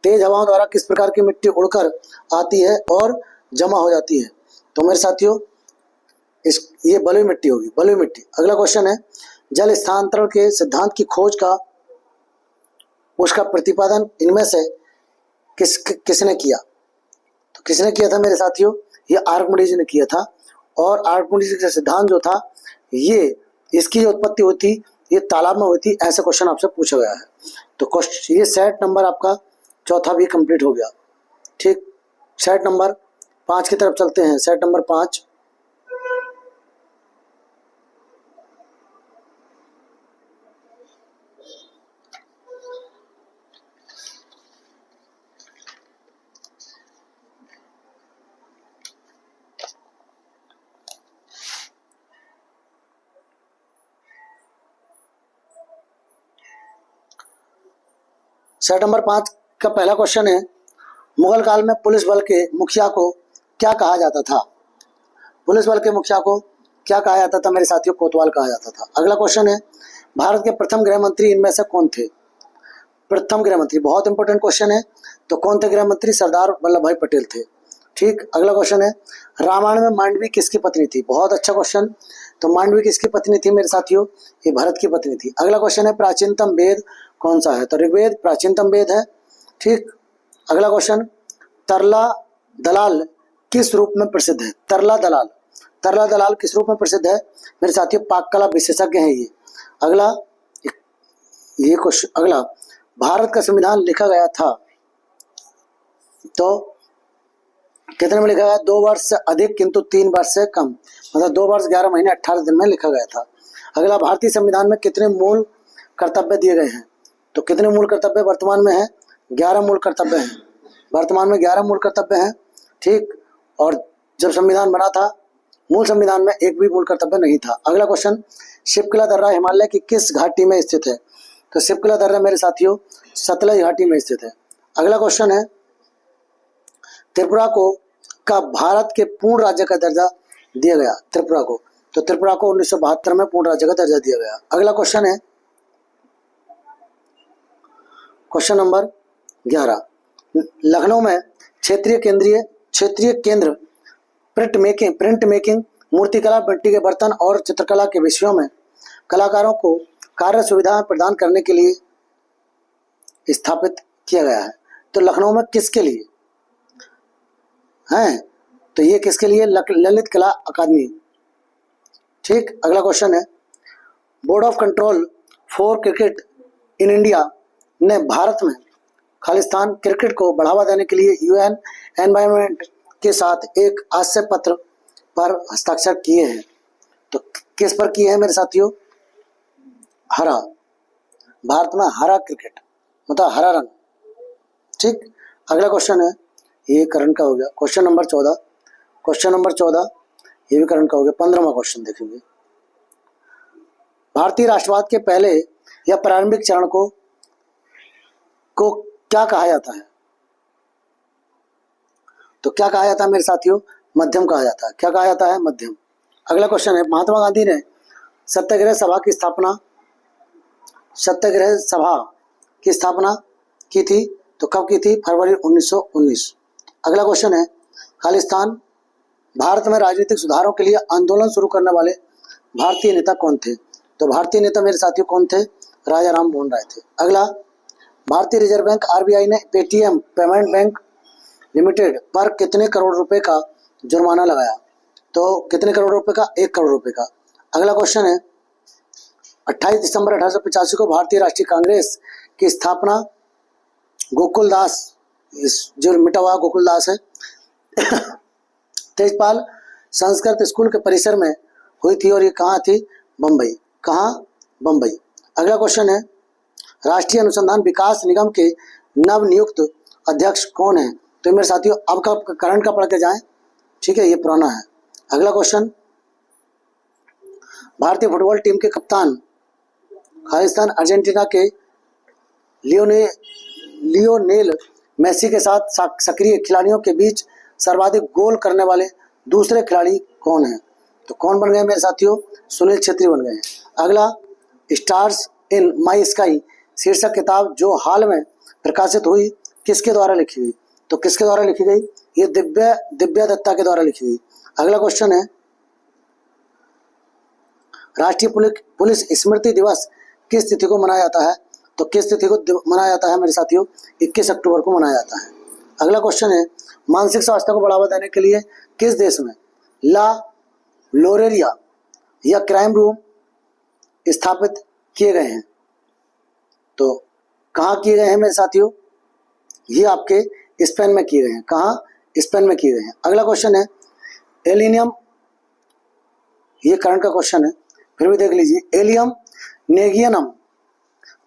तेज हवाओं द्वारा किस प्रकार की मिट्टी उड़कर आती है और जमा हो जाती है? तो मेरे साथियों ये बलुई मिट्टी होगी, बलुई मिट्टी। अगला क्वेश्चन है, जल स्थानांतरण के सिद्धांत की खोज का उसका प्रतिपादन इनमें से किसने किया? तो किसने किया था मेरे साथियों? ये आर्किमिडीज ने किया था। और आर्किमिडीज का सिद्धांत जो था, ये इसकी जो उत्पत्ति हुई थी ये तालाब में हुई थी, ऐसा क्वेश्चन आपसे पूछा गया है। तो क्वेश्चन ये सेट नंबर आपका चौथा भी कंप्लीट हो गया। ठीक, सेट नंबर 5 की तरफ चलते हैं। सेट नंबर 5, सेट नंबर 5 का पहला क्वेश्चन है, मुगल काल में पुलिस बल के मुखिया को क्या कहा जाता था? पुलिस बल के मुखिया को क्या कहा जाता था मेरे साथियों? कोतवाल कहा जाता था। अगला क्वेश्चन है, भारत के प्रथम गृह मंत्री इनमें से कौन थे? प्रथम गृह मंत्री, बहुत इंपॉर्टेंट क्वेश्चन है। तो कौन थे गृह मंत्री? सरदार वल्लभ भाई पटेल थे। ठीक, अगला क्वेश्चन है, रामायण में मांडवी किसकी पत्नी थी? बहुत अच्छा क्वेश्चन। तो मांडवी किसकी पत्नी थी मेरे साथियों? ये भरत की पत्नी थी। अगला क्वेश्चन है, प्राचीनतम वेद कौन सा है? तो ऋग्वेद प्राचीनतम वेद है। ठीक, अगला क्वेश्चन, तरला दलाल किस रूप में प्रसिद्ध है? तरला दलाल किस रूप में प्रसिद्ध है मेरे साथियों? पाक कला विशेषज्ञ है ये। अगला ये क्वेश्चन, अगला, भारत का संविधान लिखा गया था? तो कितने में लिखा गया? 2 वर्ष से अधिक किंतु 3 वर्ष से कम, मतलब 2 वर्ष 11 महीने 18 दिन में लिखा गया था। अगला, भारतीय संविधान में कितने मूल कर्तव्य दिए गए हैं? तो कितने मूल कर्तव्य वर्तमान में है? 11 मूल कर्तव्य हैं। वर्तमान में 11 मूल कर्तव्य हैं, ठीक। और जब संविधान बना था, मूल संविधान में एक भी मूल कर्तव्य नहीं था। अगला क्वेश्चन, शिपकिला दर्रा हिमालय की किस घाटी में स्थित है? तो शिपकिला दर्रा मेरे साथियों सतलज घाटी में स्थित है। अगला क्वेश्चन है, त्रिपुरा को कब भारत के पूर्ण राज्य का दर्जा दिया गया? त्रिपुरा को, तो त्रिपुरा को 1972 में पूर्ण राज्य का दर्जा दिया गया। अगला क्वेश्चन है क्वेश्चन नंबर 11, लखनऊ में क्षेत्रीय केंद्र प्रिंट मेकिंग, मूर्तिकला, मिट्टी के बर्तन और चित्रकला के विषयों में कलाकारों को कार्य सुविधाएं प्रदान करने के लिए स्थापित किया गया है। तो लखनऊ में किसके लिए हैं? तो ये किसके लिए? ललित कला अकादमी, ठीक। अगला क्वेश्चन है, board of control for cricket in India ने भारत में खालिस्तान क्रिकेट को बढ़ावा देने के लिए यूएन एनवायरनमेंट के साथ एक आशय पत्र पर हस्ताक्षर किए हैं। तो किस पर किए हैं मेरे साथियों? हरा, भारत में हरा क्रिकेट मतलब हरा रंग, ठीक। अगला क्वेश्चन है, ये करंट का हो गया, क्वेश्चन नंबर 14 ये भी करंट का हो गया। 15वां क्वेश्चन देखेंगे, भारतीय राष्ट्रवाद के पहले या प्रारंभिक चरण को क्या कहा जाता है? तो क्या कहा जाता है मेरे साथियों? मध्यम कहा जाता है। क्या कहा जाता है? मध्यम। अगला क्वेश्चन है, महात्मा गांधी ने सत्याग्रह सभा की स्थापना की थी, तो कब की थी? फरवरी 1919। अगला क्वेश्चन है, खालिस्तान भारत में राजनीतिक सुधारों के लिए आंदोलन शुरू करने वाले भारतीय नेता कौन थे? तो भारतीय नेता मेरे साथियों कौन थे? राजा राम मोहन राय थे। अगला, भारतीय रिजर्व बैंक आरबीआई ने पेटीएम पेमेंट बैंक लिमिटेड पर कितने करोड़ रुपए का जुर्माना लगाया? तो कितने करोड़ रुपए का? 1 करोड़ रुपए का। अगला क्वेश्चन है, 28 दिसंबर 1885 को भारतीय राष्ट्रीय कांग्रेस की स्थापना गोकुलदास, जो मिटा हुआ गोकुलदास है, तेजपाल संस्कृत स्कूल के परिसर में हुई थी और ये कहाँ थी? बम्बई। कहाँ? बम्बई। अगला क्वेश्चन है, राष्ट्रीय अनुसंधान विकास निगम के नवनियुक्त अध्यक्ष कौन है? तो मेरे साथियों अब का करंट का पढ़ के जाएं, ठीक है, ये पुराना है। अगला क्वेश्चन, भारतीय फुटबॉल टीम के कप्तान खालिस्तान अर्जेंटीना के लियोनेल मेसी के साथ सक्रिय खिलाड़ियों के बीच सर्वाधिक गोल करने वाले दूसरे खिलाड़ी कौन हैं? तो कौन बन गए मेरे साथियों? सुनील छेत्री बन गए हैं। अगला, स्टार्स इन माई स्काई शीर्षक किताब जो हाल में प्रकाशित हुई किसके द्वारा लिखी गई? तो किसके द्वारा लिखी गई? ये दिव्या दत्ता के द्वारा लिखी गई। अगला क्वेश्चन है, राष्ट्रीय पुलिस स्मृति दिवस किस तिथि को मनाया जाता है? तो किस तिथि को मनाया जाता है मेरे साथियों? 21 अक्टूबर को मनाया जाता है। अगला क्वेश्चन है, मानसिक स्वास्थ्य को बढ़ावा देने के लिए किस देश में ला लोरेरिया या क्राइम रूम स्थापित किए गए हैं? तो कहाँ किए गए हैं मेरे साथियों? ये आपके स्पेन में किए गए हैं। कहाँ? स्पेन में किए गए हैं। अगला क्वेश्चन है, एलिनियम, ये करंट का क्वेश्चन है, फिर भी देख लीजिए। एलियम नेगियनम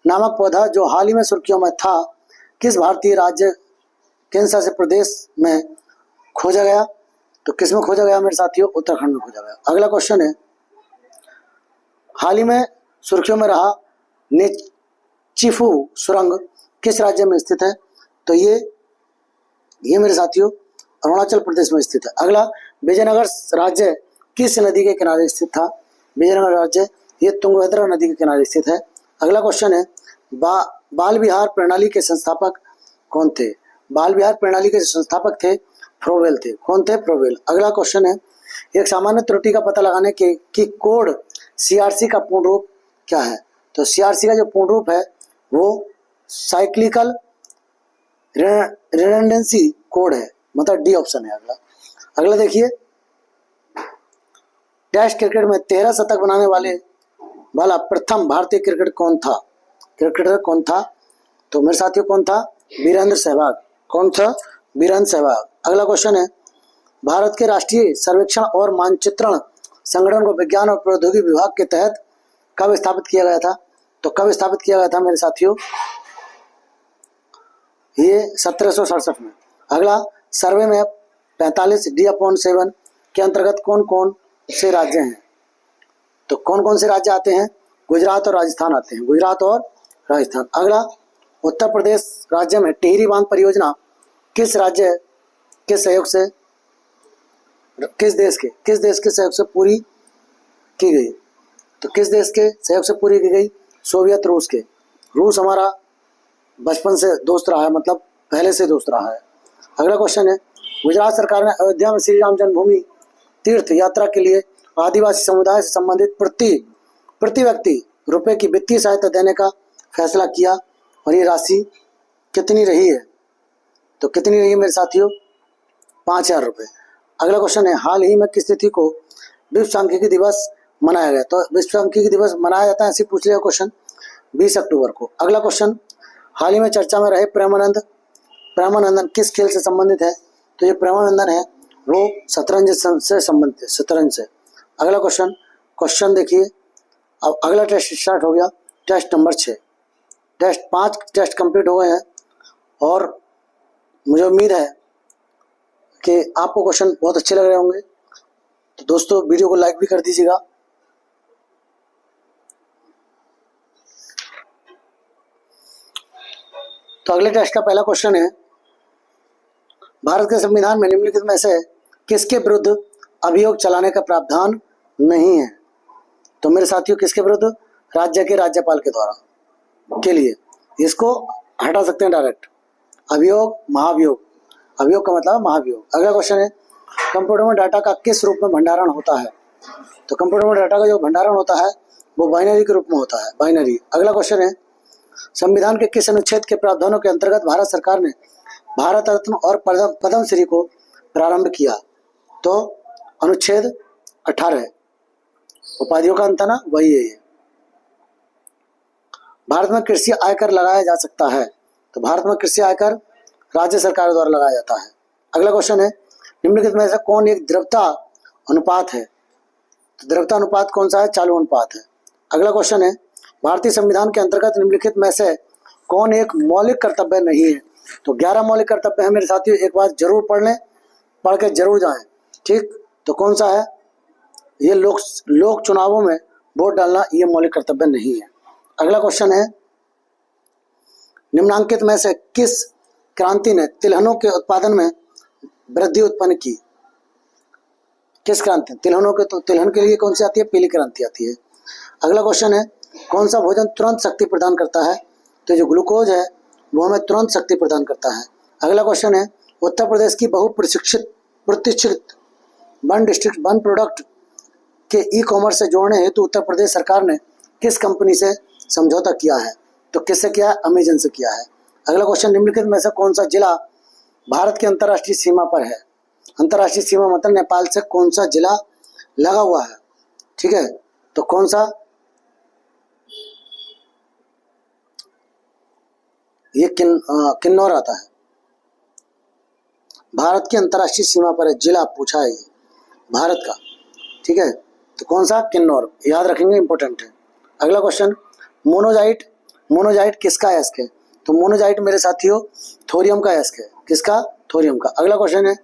नामक पौधा जो हाल ही में सुर्खियों में था, किस भारतीय राज्य केंद्र शासित प्रदेश में खोजा गया? तो किस में खोजा गया मेरे साथियों? उत्तराखंड में खोजा गया। अगला क्वेश्चन है, हाल ही में सुर्खियों में रहा नेचिफू सुरंग किस राज्य में स्थित है? तो ये मेरे साथियों अरुणाचल प्रदेश में स्थित है। अगला, विजयनगर राज्य किस नदी के किनारे स्थित था? विजयनगर राज्य ये तुंगभद्रा नदी के किनारे स्थित है। अगला क्वेश्चन है, बाल विहार प्रणाली के संस्थापक कौन थे? बाल विहार प्रणाली के संस्थापक थे फ्रोवेल थे। कौन थे? फ्रोवेल। अगला क्वेश्चन है, एक सामान्य त्रुटि का पता लगाने की कोड सीआरसी का पूर्ण रूप क्या है? तो सीआरसी का जो पूर्ण रूप है वो साइक्लिकल रिडंडेंसी कोड है, मतलब डी ऑप्शन है। अगला देखिए, टेस्ट क्रिकेट में 13 शतक बनाने वाला प्रथम भारतीय क्रिकेटर कौन था? तो मेरे साथियों कौन था? वीरेंद्र सहवाग। कौन था? वीरेंद्र सहवाग। अगला क्वेश्चन है, भारत के राष्ट्रीय सर्वेक्षण और मानचित्रण संगठन को विज्ञान और प्रौद्योगिकी विभाग के तहत कब स्थापित किया गया था? तो कब स्थापित किया गया था मेरे साथियों? ये 1767 में। अगला, सर्वे में 45D/7 के अंतर्गत कौन कौन से राज्य हैं? तो कौन कौन से राज्य आते हैं? गुजरात और राजस्थान आते हैं, गुजरात और राजस्थान। अगला, उत्तर प्रदेश राज्य में टिहरी बांध परियोजना किस राज्य के सहयोग से, किस देश के सहयोग से पूरी की गई? तो किस देश के सहयोग से पूरी की गई? सोवियत रूस के। रूस हमारा बचपन से दोस्त रहा है, मतलब पहले से दोस्त रहा है। अगला क्वेश्चन है, गुजरात सरकार ने अयोध्या में श्री राम जन्मभूमि तीर्थ यात्रा के लिए आदिवासी समुदाय से संबंधित प्रति व्यक्ति रुपए की वित्तीय सहायता देने का फैसला किया, और ये राशि कितनी रही है? तो कितनी रही है मेरे साथियों? 5,000 रुपये। अगला क्वेश्चन है, हाल ही में किस तिथि को विश्व सांख्यिकी दिवस मनाया गया? तो विश्व सांख्यिकी दिवस मनाया जाता है, ऐसे पूछ लिया क्वेश्चन, 20 अक्टूबर को। अगला क्वेश्चन, हाल ही में चर्चा में रहे प्रेमानंदन किस खेल से संबंधित है? तो ये प्रेमानंदन है वो शतरंज से संबंधित है, शतरंज से। अगला क्वेश्चन देखिए, अब अगला टेस्ट स्टार्ट हो गया, टेस्ट नंबर 6। 5 टेस्ट कंप्लीट हो गए हैं, और मुझे उम्मीद है कि आपको क्वेश्चन बहुत अच्छे लग रहे होंगे। तो दोस्तों वीडियो को लाइक भी कर दीजिएगा। तो अगले टेस्ट का पहला क्वेश्चन है, भारत के संविधान में निम्नलिखित में से किसके विरुद्ध अभियोग चलाने का प्रावधान नहीं है? तो मेरे साथियों किसके विरुद्ध? राज्य के राज्यपाल के द्वारा के लिए। इसको हटा सकते हैं डायरेक्ट। अभियोग, महाभियोग। अभियोग का मतलब महाभियोग। अगला क्वेश्चन है, कंप्यूटर में डाटा का किस रूप में भंडारण होता है? तो कंप्यूटर में डाटा का जो भंडारण होता है वो बाइनरी के रूप में होता है, बाइनरी। अगला क्वेश्चन है, संविधान के किस अनुच्छेद के प्रावधानों के अंतर्गत भारत सरकार ने भारत रत्न और पद्मश्री को प्रारंभ किया? तो अनुच्छेद 18, उपाधियों का अंत ना वही है ये। भारत में कृषि आयकर लगाया जा सकता है? तो भारत में कृषि आयकर राज्य सरकार द्वारा लगाया जाता है। अगला क्वेश्चन है, निम्नलिखित में से कौन एक द्रव्यता अनुपात है? तो द्रव्यता अनुपात कौन सा है? चालू अनुपात है। अगला क्वेश्चन है, भारतीय संविधान के अंतर्गत निम्नलिखित में से कौन एक मौलिक कर्तव्य नहीं है? तो 11 मौलिक कर्तव्य है मेरे साथियों, एक बार जरूर पढ़ लें, पढ़ के जरूर जाएं, ठीक। तो कौन सा है? ये लोक चुनावों में वोट डालना, ये मौलिक कर्तव्य नहीं है। अगला क्वेश्चन है, निम्नांकित में से किस क्रांति ने तिलहनों के उत्पादन में वृद्धि उत्पन्न की? किस क्रांति? तिलहनों के, तो तिलहन के लिए कौन सी आती है? पीली क्रांति आती है। अगला क्वेश्चन है, कौन सा भोजन तुरंत शक्ति प्रदान करता है? तो जो ग्लूकोज है वो हमें तुरंत शक्ति प्रदान करता है। अगला क्वेश्चन है, उत्तर प्रदेश की प्रतिष्ठित वन प्रोडक्ट के ई कॉमर्स से जोड़ने हेतु उत्तर प्रदेश सरकार ने किस कंपनी से समझौता किया है? तो किससे किया है? अमेजन से किया है। अगला क्वेश्चन, निम्नलिखित में से कौन सा जिला भारत की अंतर्राष्ट्रीय सीमा पर है? अंतर्राष्ट्रीय सीमा मतलब नेपाल से कौन सा जिला लगा हुआ है? ठीक है, तो कौन सा? ये किन्नौर आता है, भारत की अंतर्राष्ट्रीय सीमा पर है, जिला पूछा है भारत का, ठीक है। तो कौन सा? किन्नौर, याद रखेंगे, इंपॉर्टेंट है। अगला क्वेश्चन, मोनोजाइट किसका अयस्क है? तो मोनोजाइट मेरे साथियों थोरियम का अयस्क है। किसका? थोरियम का। अगला क्वेश्चन है,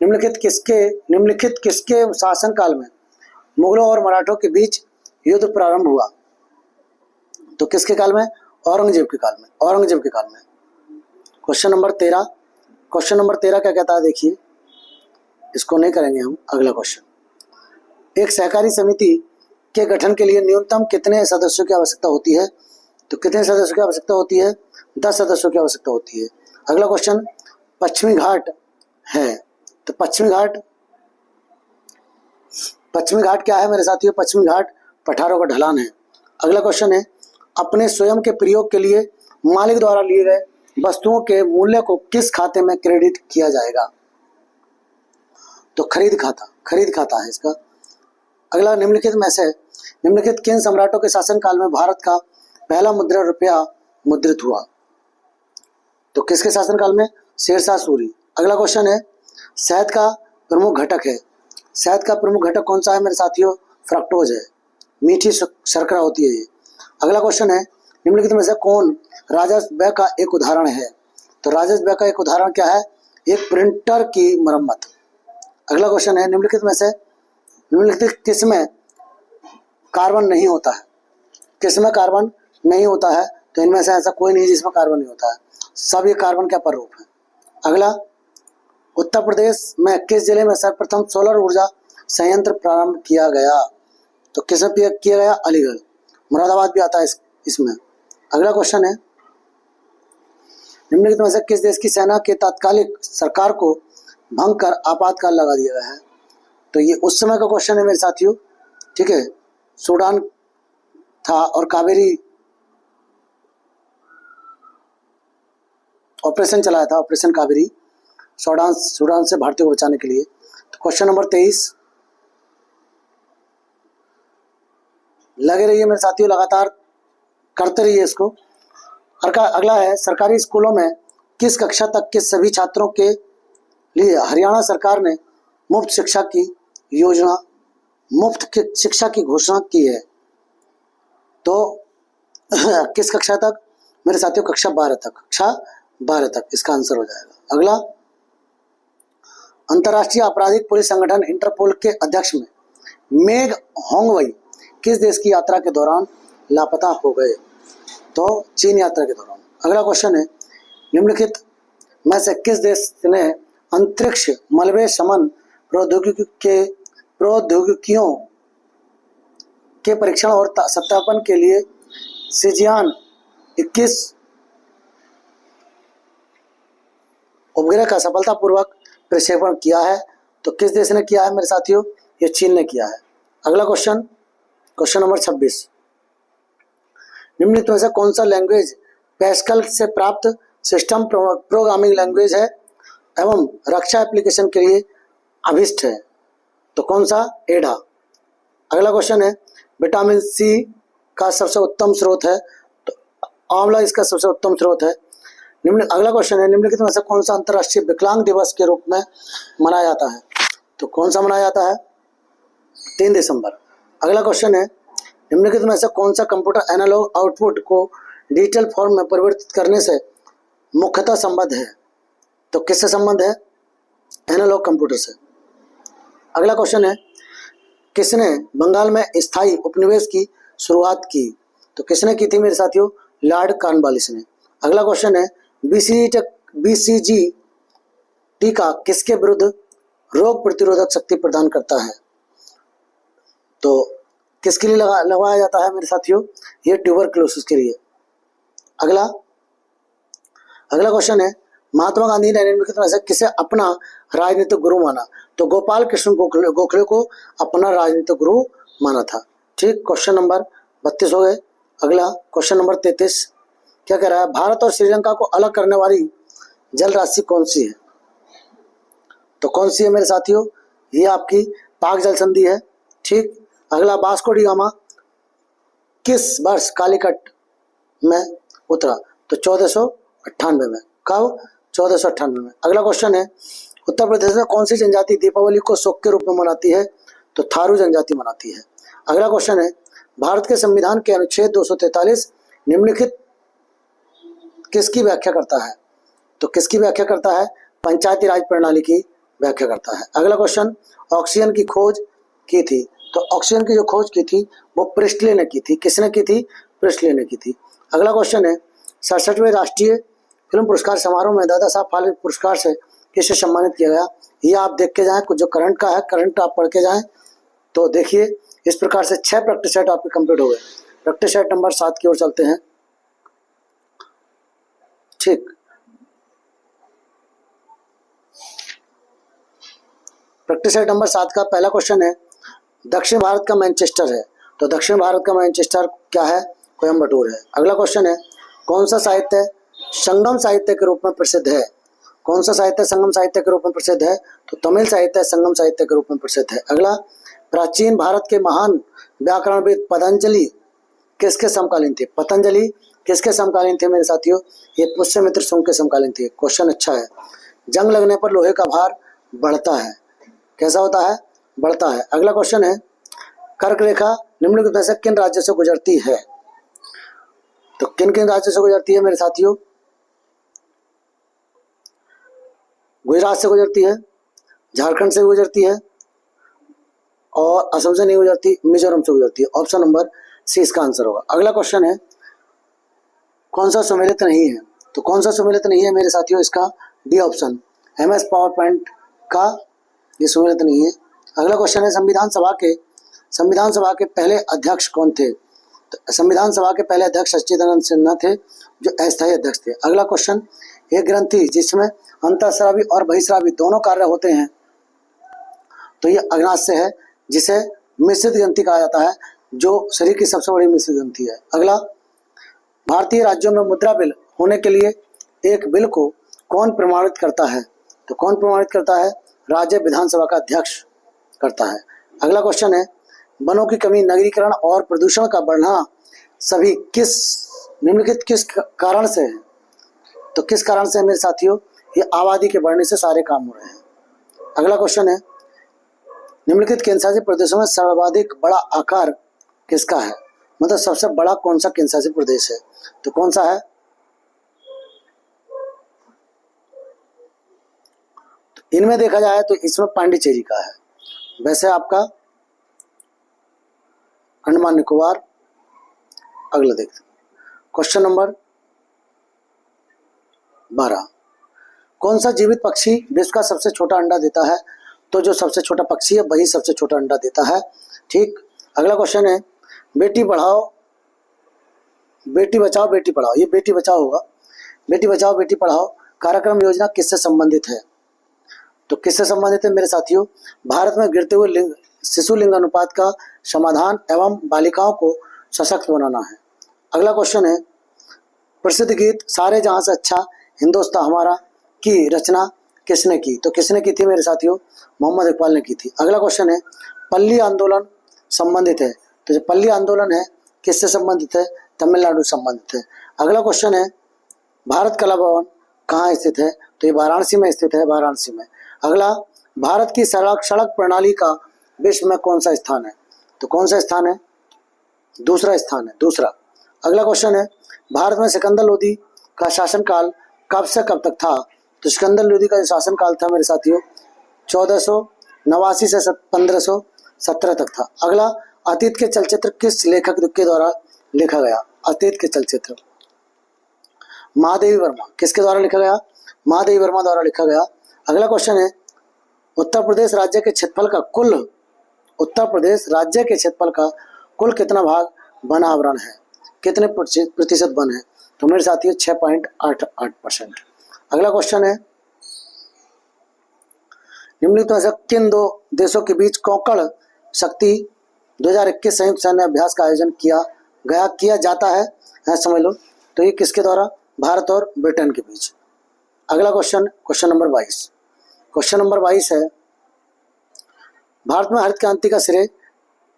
निम्नलिखित किसके शासनकाल में मुगलों और मराठों के बीच युद्ध प्रारंभ हुआ? तो किसके काल में? औरंगजेब के काल में, औरंगजेब के काल में। क्वेश्चन नंबर 13 क्या कहता है? देखिए, इसको नहीं करेंगे हम। अगला क्वेश्चन, एक सहकारी समिति के गठन के लिए न्यूनतम कितने सदस्यों की आवश्यकता होती है? तो कितने सदस्यों की आवश्यकता होती है? 10 सदस्यों की आवश्यकता होती है। अगला क्वेश्चन, पश्चिमी घाट है, तो पश्चिमी घाट क्या है मेरे साथियों? पश्चिमी घाट पठारों का ढलान है। अगला क्वेश्चन है, अपने स्वयं के प्रयोग के लिए मालिक द्वारा लिए गए वस्तुओं के मूल्य को किस खाते में क्रेडिट किया जाएगा? तो खरीद खाता है इसका। अगला, निम्नलिखित किन सम्राटों के शासनकाल में भारत का पहला मुद्रा रुपया मुद्रित हुआ? तो किसके शासनकाल में? शेरशाह सूरी। अगला क्वेश्चन है, शहद का प्रमुख घटक है। शहद का प्रमुख घटक कौन सा है मेरे साथियों? फ्रक्टोज है, मीठी शर्करा होती है ये। अगला क्वेश्चन है, निम्नलिखित में से कौन राजस्व व्यय का एक उदाहरण है? तो राजस्व व्यय का एक उदाहरण क्या है? एक प्रिंटर की मरम्मत। अगला क्वेश्चन है, निम्नलिखित में से निम्नलिखित किसमें कार्बन नहीं होता है? किसमें कार्बन नहीं होता है? तो इनमें से ऐसा कोई नहीं जिसमें कार्बन नहीं होता है, सब ये कार्बन के अपर रूप है। अगला, उत्तर प्रदेश में किस जिले में सर्वप्रथम सोलर ऊर्जा संयंत्र प्रारंभ किया गया? तो किसमें किया गया? अलीगढ़। मुरादाबाद भी आता है इसमें। अगला क्वेश्चन है, निम्नलिखित में से किस देश की सेना के तात्कालिक सरकार को भंग कर आपातकाल लगा दिया गया है? तो ये उस समय का क्वेश्चन है मेरे साथियों, ठीक है। सूडान था और कावेरी ऑपरेशन चलाया था, ऑपरेशन कावेरी, सूडान से भारतीयों को बचाने के लिए। तो क्वेश्चन नंबर 23, लगे रहिए मेरे साथियों, लगातार करते रहिए इसको। अगला है, सरकारी स्कूलों में किस कक्षा तक के सभी छात्रों के लिए हरियाणा सरकार ने मुफ्त शिक्षा की घोषणा की है? तो किस कक्षा तक मेरे साथियों? कक्षा 12 तक। कक्षा 12 तक इसका आंसर हो जाएगा। अगला, अंतर्राष्ट्रीय आपराधिक पुलिस संगठन इंटरपोल के अध्यक्ष में मेग होंगवई किस देश की यात्रा के दौरान लापता हो गए? तो चीन यात्रा के दौरान। अगला क्वेश्चन है, निम्नलिखित में से किस देश ने अंतरिक्ष मलबे शमन प्रौद्योगिकियों के परीक्षण और सत्यापन के लिए सिजियान 21 उपग्रह का सफलतापूर्वक प्रक्षेपण किया है? तो किस देश ने किया है मेरे साथियों? ये चीन ने किया है। अगला क्वेश्चन, क्वेश्चन नंबर 26, निम्नलिखित में से कौन सा लैंग्वेज पैस्कल से प्राप्त सिस्टम प्रोग्रामिंग लैंग्वेज है एवं रक्षा एप्लीकेशन के लिए अभिष्ट है? तो कौन सा? एडा। अगला क्वेश्चन है, विटामिन सी का सबसे उत्तम स्रोत है? तो आंवला इसका सबसे उत्तम स्रोत है। अगला क्वेश्चन है, निम्नलिखित में से कौन सा अंतर्राष्ट्रीय विकलांग दिवस के रूप में मनाया जाता है? तो कौन सा मनाया जाता है? 3 दिसंबर। अगला क्वेश्चन है, निम्नलिखित में से कौन सा कंप्यूटर एनालॉग आउटपुट को डिजिटल फॉर्म में परिवर्तित करने से मुख्यतः संबद्ध है? तो किससे संबंध है? एनालॉग कंप्यूटर से। अगला क्वेश्चन है, किसने बंगाल में स्थायी उपनिवेश की शुरुआत की? तो किसने की थी मेरे साथियों? लॉर्ड कॉर्नवालिस ने। अगला क्वेश्चन है, बीसीजी टीका किसके विरुद्ध रोग प्रतिरोधक शक्ति प्रदान करता है? तो किसके लिए लगाया जाता है मेरे साथियों? ये ट्यूबरक्लोसिस के लिए। अगला क्वेश्चन है, महात्मा गांधी ने निम्नलिखित में से किसे अपना राजनीतिक गुरु माना? तो गोपाल कृष्ण गोखले को अपना राजनीतिक गुरु माना था। ठीक, क्वेश्चन नंबर 32 हो गए। अगला क्वेश्चन नंबर 33 क्या कह रहा है? भारत और श्रीलंका को अलग करने वाली जल राशि कौन सी है? तो कौन सी है मेरे साथियों? ये आपकी पाक जल संधि है। ठीक, अगला, वास्को डी गामा किस वर्ष कालीकट में उतरा? तो 1498 में। कब? 1498 में। अगला क्वेश्चन है, उत्तर प्रदेश में कौन सी जनजाति दीपावली को शोक के रूप में मनाती है? तो थारू जनजाति मनाती है। अगला क्वेश्चन है, भारत के संविधान के अनुच्छेद 243 निम्नलिखित किसकी व्याख्या करता है? तो किसकी व्याख्या करता है? पंचायती राज प्रणाली की व्याख्या करता है। अगला क्वेश्चन, ऑक्सीजन की खोज की थी? तो ऑक्सीजन की जो खोज की थी वो प्रिस्टले ने की थी। किसने की थी? प्रिस्टले ने की थी। अगला क्वेश्चन है, 67वें राष्ट्रीय फिल्म पुरस्कार समारोह में दादा साहब फाल्के पुरस्कार से किसे सम्मानित किया गया? ये आप देख के जाएं, कुछ जो करंट का है, करंट आप पढ़ के जाएं। तो देखिए, इस प्रकार से 6 प्रैक्टिस सेट आपके कंप्लीट हो गए। प्रैक्टिस सेट नंबर 7 की ओर चलते हैं। ठीक, प्रैक्टिस सेट नंबर 7 का पहला क्वेश्चन है, दक्षिण भारत का मैनचेस्टर है? तो दक्षिण भारत का मैनचेस्टर क्या है? कोयम्बटूर है। अगला क्वेश्चन है, कौन सा साहित्य संगम साहित्य के रूप में प्रसिद्ध है? कौन सा साहित्य संगम साहित्य के रूप में प्रसिद्ध है? तो तमिल साहित्य संगम साहित्य के रूप में प्रसिद्ध है। अगला, प्राचीन भारत के महान व्याकरणविद पतंजलि किसके समकालीन थे? पतंजलि किसके समकालीन थे मेरे साथियों? ये पुष्यमित्र शुंग के समकालीन थे। क्वेश्चन अच्छा है। जंग लगने पर लोहे का भार बढ़ता है, कैसा होता है? बढ़ता है। अगला क्वेश्चन है, कर्क रेखा निम्नलिखित में से किन राज्यों से गुजरती है? तो किन किन राज्यों से गुजरती है मेरे साथियों? गुजरात से गुजरती है, झारखंड से गुजरती है, और असम से नहीं गुजरती, मिजोरम से गुजरती है। ऑप्शन नंबर सी इसका आंसर होगा। अगला क्वेश्चन है, कौन सा सम्मिलित नहीं है? तो कौन सा सम्मिलित नहीं है मेरे साथियों? इसका D option, MS power point का ये सम्मिलित नहीं है। अगला क्वेश्चन है, संविधान सभा के पहले अध्यक्ष कौन थे? तो संविधान सभा के पहले अध्यक्ष सच्चिदानंद सिन्हा थे, जो अस्थायी अध्यक्ष थे। अगला क्वेश्चन, एक ग्रंथि जिसमें अंतःस्रावी और बहिःस्रावी दोनों कार्य होते हैं, तो ये अग्नाशय है, जिसे मिश्रित ग्रंथि कहा जाता है, जो शरीर की सबसे बड़ी मिश्रित ग्रंथि है। अगला, भारतीय राज्यों में मुद्रा बिल होने के लिए एक बिल को कौन प्रमाणित करता है? तो कौन प्रमाणित करता है? राज्य विधानसभा का अध्यक्ष करता है। अगला क्वेश्चन है, वनों की कमी, नगरीकरण और प्रदूषण का बढ़ना सभी निम्नलिखित किस कारण से है? तो किस कारण से है मेरे साथियों? ये आबादी के बढ़ने से सारे काम हो रहे हैं। अगला क्वेश्चन है, निम्नलिखित केंद्रशासित प्रदेशों में सर्वाधिक बड़ा आकार किसका है? मतलब सबसे बड़ा कौन सा केंद्रशासित प्रदेश है? तो कौन सा है? तो इनमें देखा जाए तो इसमें पांडिचेरी का है। वैसे आपका अंडमान निकोबार। अगला देखते हैं, क्वेश्चन नंबर 12, कौन सा जीवित पक्षी विश्व का सबसे छोटा अंडा देता है? तो जो सबसे छोटा पक्षी है वही सबसे छोटा अंडा देता है। ठीक। अगला क्वेश्चन है, बेटी पढ़ाओ बेटी बचाओ बेटी पढ़ाओ, ये बेटी बचाओ होगा। बेटी बचाओ बेटी पढ़ाओ कार्यक्रम योजना किससे संबंधित है? तो किससे संबंधित है मेरे साथियों? भारत में गिरते हुए शिशु लिंग अनुपात का समाधान एवं बालिकाओं को सशक्त बनाना है। अगला क्वेश्चन है, प्रसिद्ध गीत सारे जहां से अच्छा हिंदुस्तान हमारा की रचना किसने की? तो किसने की थी मेरे साथियों? मोहम्मद इकबाल ने की थी। अगला क्वेश्चन है, पल्ली आंदोलन संबंधित है, तो जो पल्ली आंदोलन है किससे संबंधित है? तमिलनाडु संबंधित है। अगला क्वेश्चन है, भारत कला भवन कहाँ स्थित है? तो ये वाराणसी में स्थित है, वाराणसी में। अगला, भारत की सड़क प्रणाली का विश्व में कौन सा स्थान है? तो कौन सा स्थान है? दूसरा स्थान है, दूसरा। अगला क्वेश्चन है, भारत में सिकंदर लोदी का शासनकाल कब से कब तक था? तो सिकंदर लोदी का जो शासनकाल था मेरे साथियों 1489 से 1517 तक था। अगला, अतीत के चलचित्र किस लेखक के द्वारा लिखा गया? अतीत के चलचित्र महादेवी वर्मा, किसके द्वारा लिखा गया? महादेवी वर्मा द्वारा लिखा गया। अगला क्वेश्चन है, उत्तर प्रदेश राज्य के क्षेत्रफल का कुल कितना भाग वन आवरण है? कितने प्रतिशत वन है? तो मेरे साथियों 6.88%। अगला क्वेश्चन है, निम्नलिखित में से किन दो देशों के बीच कोंकण शक्ति 2021 संयुक्त सैन्य अभ्यास का आयोजन किया जाता है? समझ लो। तो ये किसके द्वारा? भारत और ब्रिटेन के बीच। अगला क्वेश्चन नंबर 22। क्वेश्चन नंबर 22 है, भारत में हरित क्रांति का श्रेय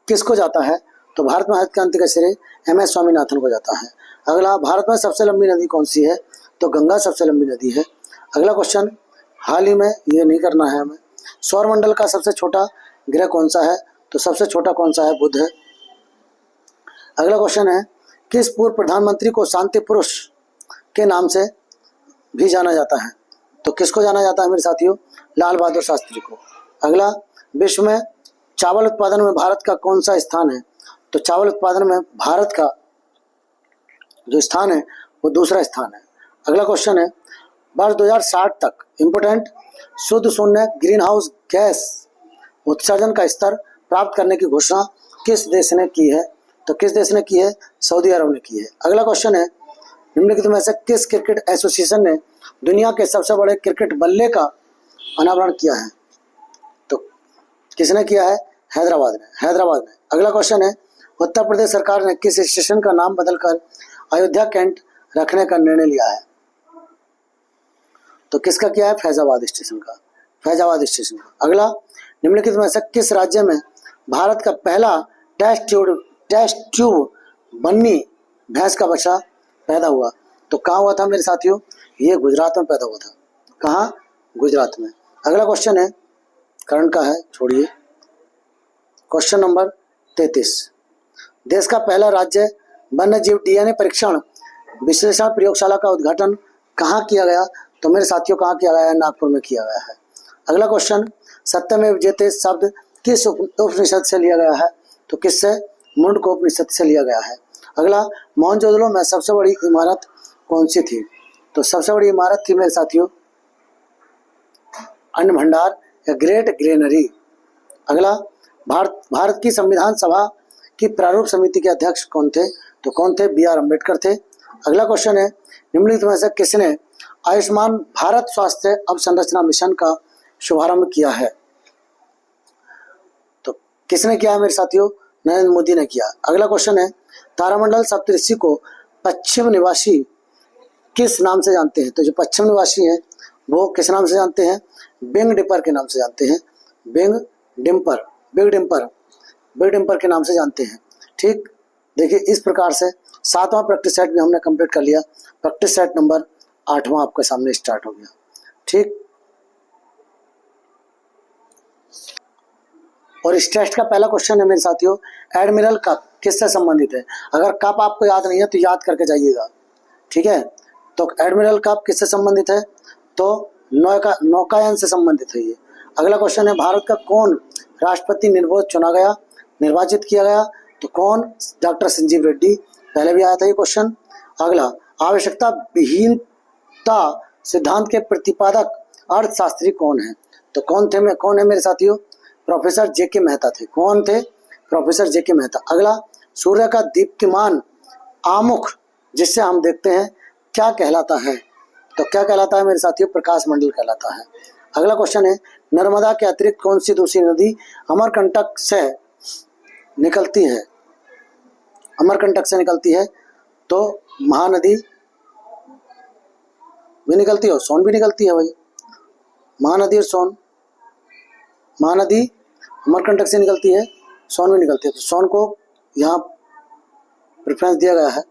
किसको जाता है? तो भारत में हरित क्रांति का श्रेय MS स्वामीनाथन को जाता है। अगला, भारत में सबसे लंबी नदी कौन सी है? तो गंगा सबसे लंबी नदी है। अगला क्वेश्चन, हाल ही में, ये नहीं करना है हमें, सौरमंडल का सबसे छोटा ग्रह कौन सा है? तो सबसे छोटा कौन सा है? बुध है। अगला क्वेश्चन है, किस पूर्व प्रधानमंत्री को शांति पुरुष के नाम से भी जाना जाता है? तो किसको जाना जाता है मेरे साथियों? लाल बहादुर शास्त्री को। अगला, विश्व में चावल उत्पादन में भारत का कौन सा स्थान है? तो चावल उत्पादन में भारत का जो स्थान है वो दूसरा स्थान है। अगला क्वेश्चन है, वर्ष 2060 तक इंपोर्टेंट शुद्ध शून्य ग्रीन हाउस गैस उत्सर्जन का स्तर प्राप्त करने की घोषणा किस देश ने की है? तो किस देश ने की है? सऊदी अरब ने की है। अगला क्वेश्चन है, निम्नलिखित में से किस क्रिकेट एसोसिएशन ने दुनिया के सबसे बड़े क्रिकेट बल्ले का अनावरण किया है? तो किसने किया है? हैदराबाद ने। अगला क्वेश्चन है, उत्तर प्रदेश सरकार ने किस स्टेशन का नाम बदलकर अयोध्या कैंट रखने का निर्णय लिया है? तो किसका किया है? फैजाबाद स्टेशन का। अगला, निम्नलिखित में से किस राज्य में भारत का पहला टेस्ट ट्यूब बन्नी भैंस का बच्चा पैदा हुआ, तो कहाँ हुआ था मेरे साथियों? ये गुजरात में पैदा हुआ था। कहाँ? गुजरात में। अगला क्वेश्चन है, करंट का है, छोड़िए। क्वेश्चन नंबर 33, देश का पहला राज्य वन्य जीव डीएनए परीक्षण विश्लेषण प्रयोगशाला का उद्घाटन कहाँ किया गया? तो मेरे साथियों कहाँ किया गया है? नागपुर में किया गया है। अगला क्वेश्चन, सत्यमेव जयते शब्द किस उपनिषद से लिया गया है? तो किससे? मुंडको उपनिषद से लिया गया है। अगला, मोहनजोदड़ो में सबसे बड़ी इमारत कौन सी थी? तो सबसे बड़ी इमारत थी मेरे साथियों अन्न भंडार या ग्रेट ग्रेनरी। अगला, भारत की संविधान सभा की प्रारूप समिति के अध्यक्ष कौन थे? तो कौन थे? BR अम्बेडकर थे। अगला क्वेश्चन है, निम्नलिखित में से किसने आयुष्मान भारत स्वास्थ्य अवसंरचना मिशन का शुभारंभ किया है? तो किसने किया है मेरे साथियों? नरेंद्र मोदी ने किया। अगला क्वेश्चन है, तारामंडल सप्तऋषि को पश्चिम निवासी किस नाम से जानते हैं? तो जो पश्चिम निवासी हैं वो किस नाम से जानते हैं? बिग डिपर के नाम से जानते हैं। बिग डिम्पर के नाम से जानते हैं। ठीक, देखिए इस प्रकार से 7वां प्रैक्टिस सेट भी हमने कंप्लीट कर लिया। प्रैक्टिस सेट नंबर 8वां आपके सामने स्टार्ट हो गया। ठीक, और इस टेस्ट का पहला क्वेश्चन है मेरे साथियों, एडमिरल कप किससे संबंधित है? अगर कप आपको याद नहीं है तो याद करके जाइएगा। ठीक है, तो एडमिरल कप किससे संबंधित है? तो नौकायन से संबंधित है ये। अगला क्वेश्चन है, भारत का कौन राष्ट्रपति निर्वाचित किया गया? तो कौन? डॉक्टर संजीव रेड्डी। पहले भी आया था ये क्वेश्चन। अगला, आवश्यकता विहीनता सिद्धांत के प्रतिपादक अर्थशास्त्री कौन है? तो कौन है मेरे साथियों? प्रोफेसर JK मेहता थे। कौन थे? Professor JK Mehta. अगला, सूर्य का दीप्तिमान आमुख जिससे हम देखते हैं क्या कहलाता है? तो क्या कहलाता है मेरे साथियों? प्रकाश मंडल कहलाता है। अगला क्वेश्चन है, नर्मदा के अतिरिक्त कौन सी दूसरी नदी अमरकंटक से निकलती है? अमरकंटक से निकलती है तो महानदी भी निकलती है, सोन भी निकलती है भाई। महानदी और सोन, महानदी अमरकंटक से निकलती है, सोन भी निकलती है, तो सोन को यहाँ प्रेफरेंस दिया गया है।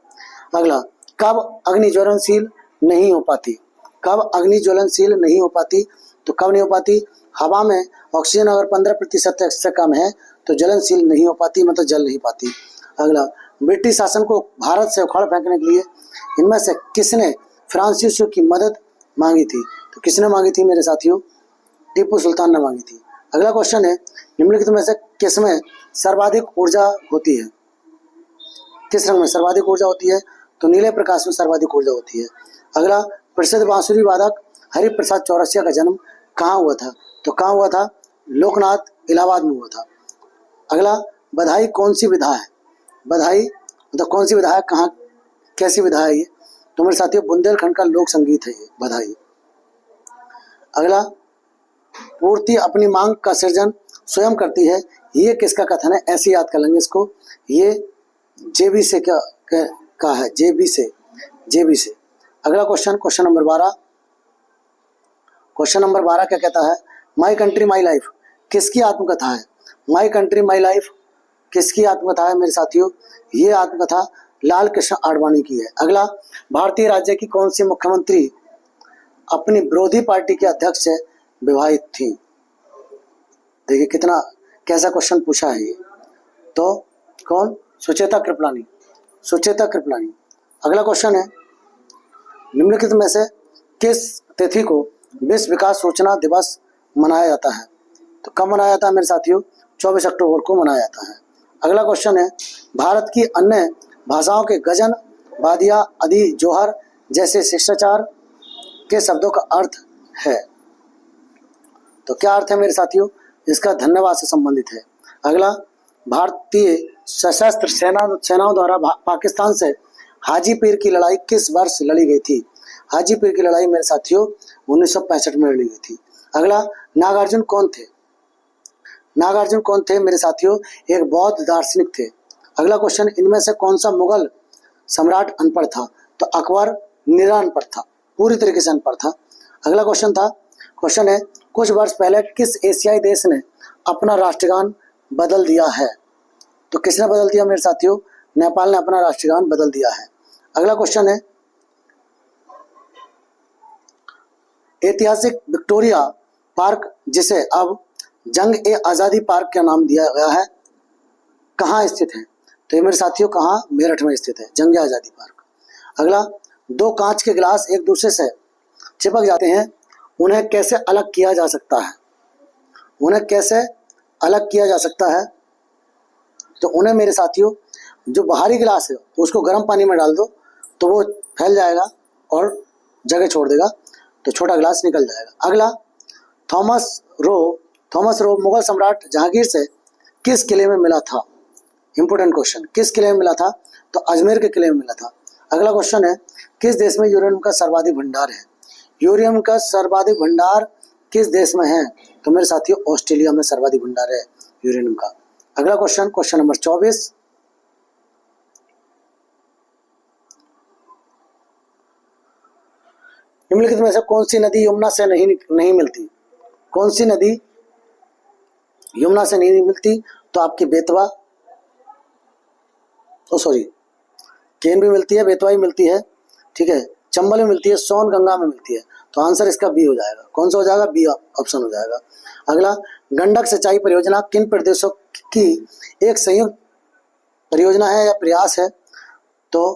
अगला, कब अग्नि ज्वलनशील नहीं हो पाती? कब अग्नि ज्वलनशील नहीं हो पाती? तो कब नहीं हो पाती? हवा में ऑक्सीजन अगर 15% से कम है तो ज्वलनशील नहीं हो पाती, मतलब जल नहीं पाती। अगला, ब्रिटिश शासन को भारत से उखाड़ फेंकने के लिए इनमें से किसने फ्रांसीसियों की मदद मांगी थी? तो किसने मांगी थी मेरे साथियों? टीपू सुल्तान ने मांगी थी। अगला क्वेश्चन है, निम्नलिखित में से किसमें सर्वाधिक ऊर्जा होती है? किस रंग में सर्वाधिक ऊर्जा होती है? तो नीले प्रकाश में सर्वाधिक ऊर्जा होती है। अगला, प्रसिद्ध बांसुरी वादक हरिप्रसाद चौरसिया का जन्म कहाँ हुआ था? तो कहाँ हुआ था? लोकनाथ, इलाहाबाद में हुआ था। अगला, बधाई कौन सी विधा है? बधाई मतलब कौन सी विधा है, कहाँ, कैसी विधा है ये? तो मेरे साथियों बुंदेलखंड का लोक संगीत है ये बधाई। अगला, पूर्ति अपनी मांग का सृजन स्वयं करती है, ये किसका कथन है? ऐसे याद कर लेंगे इसको, ये JB से का है, JB से। अगला क्वेश्चन नंबर 12। क्वेश्चन नंबर 12 क्या कहता है? माई कंट्री माई लाइफ किसकी आत्मकथा है? माई कंट्री माई लाइफ किसकी आत्मकथा है मेरे साथियों? ये आत्मकथा लाल कृष्ण आडवाणी की है। अगला, भारतीय राज्य की कौन सी मुख्यमंत्री अपनी विरोधी पार्टी के अध्यक्ष से विवाहित थी? देखिए कितना कैसा क्वेश्चन पूछा है ये। तो कौन? सुचेता कृपलानी। अगला क्वेश्चन है, निम्नलिखित में से किस तिथि को विश्व विकास सूचना दिवस मनाया जाता है? तो कब मनाया जाता है मेरे साथियों? 24 अक्टूबर को मनाया जाता है। अगला क्वेश्चन है, भारत की अन्य भाषाओं के गजन, वादिया, आदि, जोहर जैसे शिष्टाचार के शब्दों का अर्थ है? तो क्या अर्थ है मेरे साथियों? इसका धन्यवाद से संबंधित है। अगला, भारतीय सशस्त्र सेनाओं द्वारा पाकिस्तान से हाजीपीर की लड़ाई किस वर्ष लड़ी गई थी? हाजीपीर की लड़ाई मेरे साथियों 1965 में लड़ी गई थी। अगला, नागार्जुन कौन थे? नागार्जुन कौन थे मेरे साथियों? एक बौद्ध दार्शनिक थे। अगला क्वेश्चन, इनमें से कौन सा मुगल सम्राट अनपढ़ था? तो अकबर निरा अनपढ़ था, पूरी तरीके से अनपढ़ था। अगला क्वेश्चन है, कुछ वर्ष पहले किस एशियाई देश ने अपना राष्ट्रगान बदल दिया है? तो किसने बदल दिया मेरे साथियों? नेपाल ने अपना राष्ट्रगान बदल दिया है। अगला क्वेश्चन है, ऐतिहासिक विक्टोरिया पार्क, जिसे अब जंग ए आज़ादी पार्क का नाम दिया गया है, कहाँ स्थित है? तो ये मेरे साथियों कहाँ? मेरठ में स्थित है जंग ए आज़ादी पार्क। अगला, दो कांच के गिलास एक दूसरे से चिपक जाते हैं, उन्हें कैसे अलग किया जा सकता है? उन्हें कैसे अलग किया जा सकता है? तो उन्हें मेरे साथियों, जो बाहरी गिलास है उसको गर्म पानी में डाल दो तो वो फैल जाएगा और जगह छोड़ देगा, तो छोटा गिलास निकल जाएगा। अगला, थॉमस रो मुगल सम्राट जहांगीर से किस किले में मिला था? इंपोर्टेंट क्वेश्चन, किस किले में मिला था? तो अजमेर के किले में मिला था। अगला क्वेश्चन है, किस देश में यूरेनियम का सर्वाधिक भंडार है? यूरेनियम का सर्वाधिक भंडार किस देश में है? तो मेरे साथियों ऑस्ट्रेलिया में सर्वाधिक भंडार है यूरेनियम का। अगला क्वेश्चन, क्वेश्चन नंबर 24, निम्नलिखित में से कौन सी नदी यमुना से नहीं मिलती? कौन सी नदी यमुना से नहीं मिलती? तो आपकी बेतवा, केन भी मिलती है, बेतवा भी मिलती है, ठीक है, चंबल में मिलती है, सोन गंगा में मिलती है। तो आंसर इसका बी हो जाएगा। कौन सा हो जाएगा? बी ऑप्शन हो जाएगा। अगला, गंडक सिंचाई परियोजना किन प्रदेशों की एक संयुक्त परियोजना है या प्रयास है? तो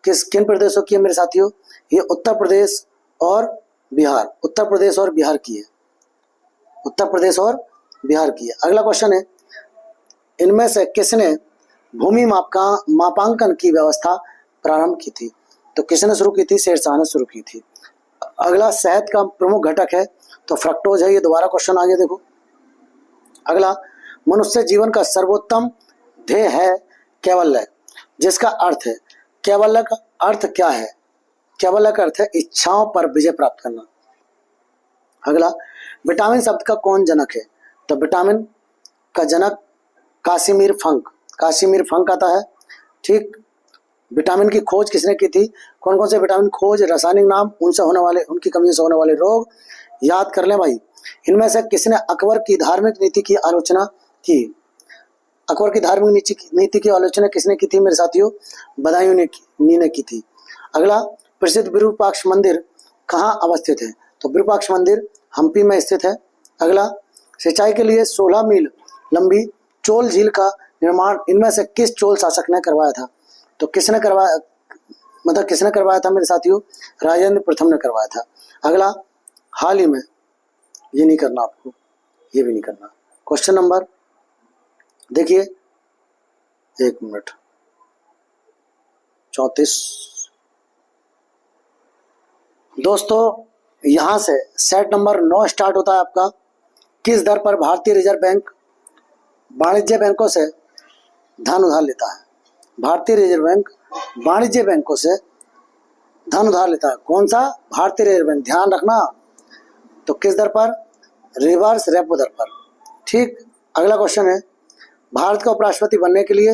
किन प्रदेशों की है मेरे साथियों? ये उत्तर प्रदेश और बिहार, उत्तर प्रदेश और बिहार की है, उत्तर प्रदेश और बिहार की है। अगला क्वेश्चन है, इनमें से किसने भूमि मापांकन की व्यवस्था प्रारंभ की थी? तो किसने शुरू की थी? शेरशाह ने शुरू की थी। अगला, शहद का प्रमुख घटक है, तो फ्रक्टोज है। ये दोबारा क्वेश्चन आगे देखो। अगला, मनुष्य जीवन का सर्वोत्तम ध्येय है कैवल्य, जिसका अर्थ है, कैवल्य का अर्थ क्या है? कैवल्य का अर्थ है इच्छाओं पर विजय प्राप्त करना। अगला, विटामिन शब्द का कौन जनक है? तो विटामिन का जनक कासिमिर फंक आता है, ठीक। विटामिन की खोज किसने की थी? कौन कौन से विटामिन खोज, रासायनिक नाम, उनसे होने वाले, उनकी कमियों से होने वाले रोग याद कर लें भाई। इनमें से किसने अकबर की धार्मिक नीति की आलोचना की? अकबर की धार्मिक नीति की आलोचना किसने की थी मेरे साथियों? बदायूं ने की थी। अगला, प्रसिद्ध विरूपाक्ष मंदिर कहाँ अवस्थित है? तो विरूपाक्ष मंदिर हम्पी में स्थित है। अगला, सिंचाई के लिए 16 मील लंबी चोल झील का निर्माण इनमें से किस चोल शासक ने करवाया था? तो किसने करवाया था मेरे साथियों? राजेंद्र प्रथम ने करवाया था। अगला, हाल ही में, ये नहीं करना आपको, ये भी नहीं करना। क्वेश्चन नंबर देखिए, 1 मिनट 34। दोस्तों, यहां से सेट नंबर 9 स्टार्ट होता है आपका। किस दर पर भारतीय रिजर्व बैंक वाणिज्य बैंकों से धन उधार लेता है? भारतीय रिजर्व बैंक वाणिज्य बैंकों से धन उधार लेता है। कौन सा? भारतीय रिजर्व बैंक, ध्यान रखना। तो किस दर पर? रिवर्स रेपो दर पर, ठीक। अगला क्वेश्चन है, भारत का उपराष्ट्रपति बनने के लिए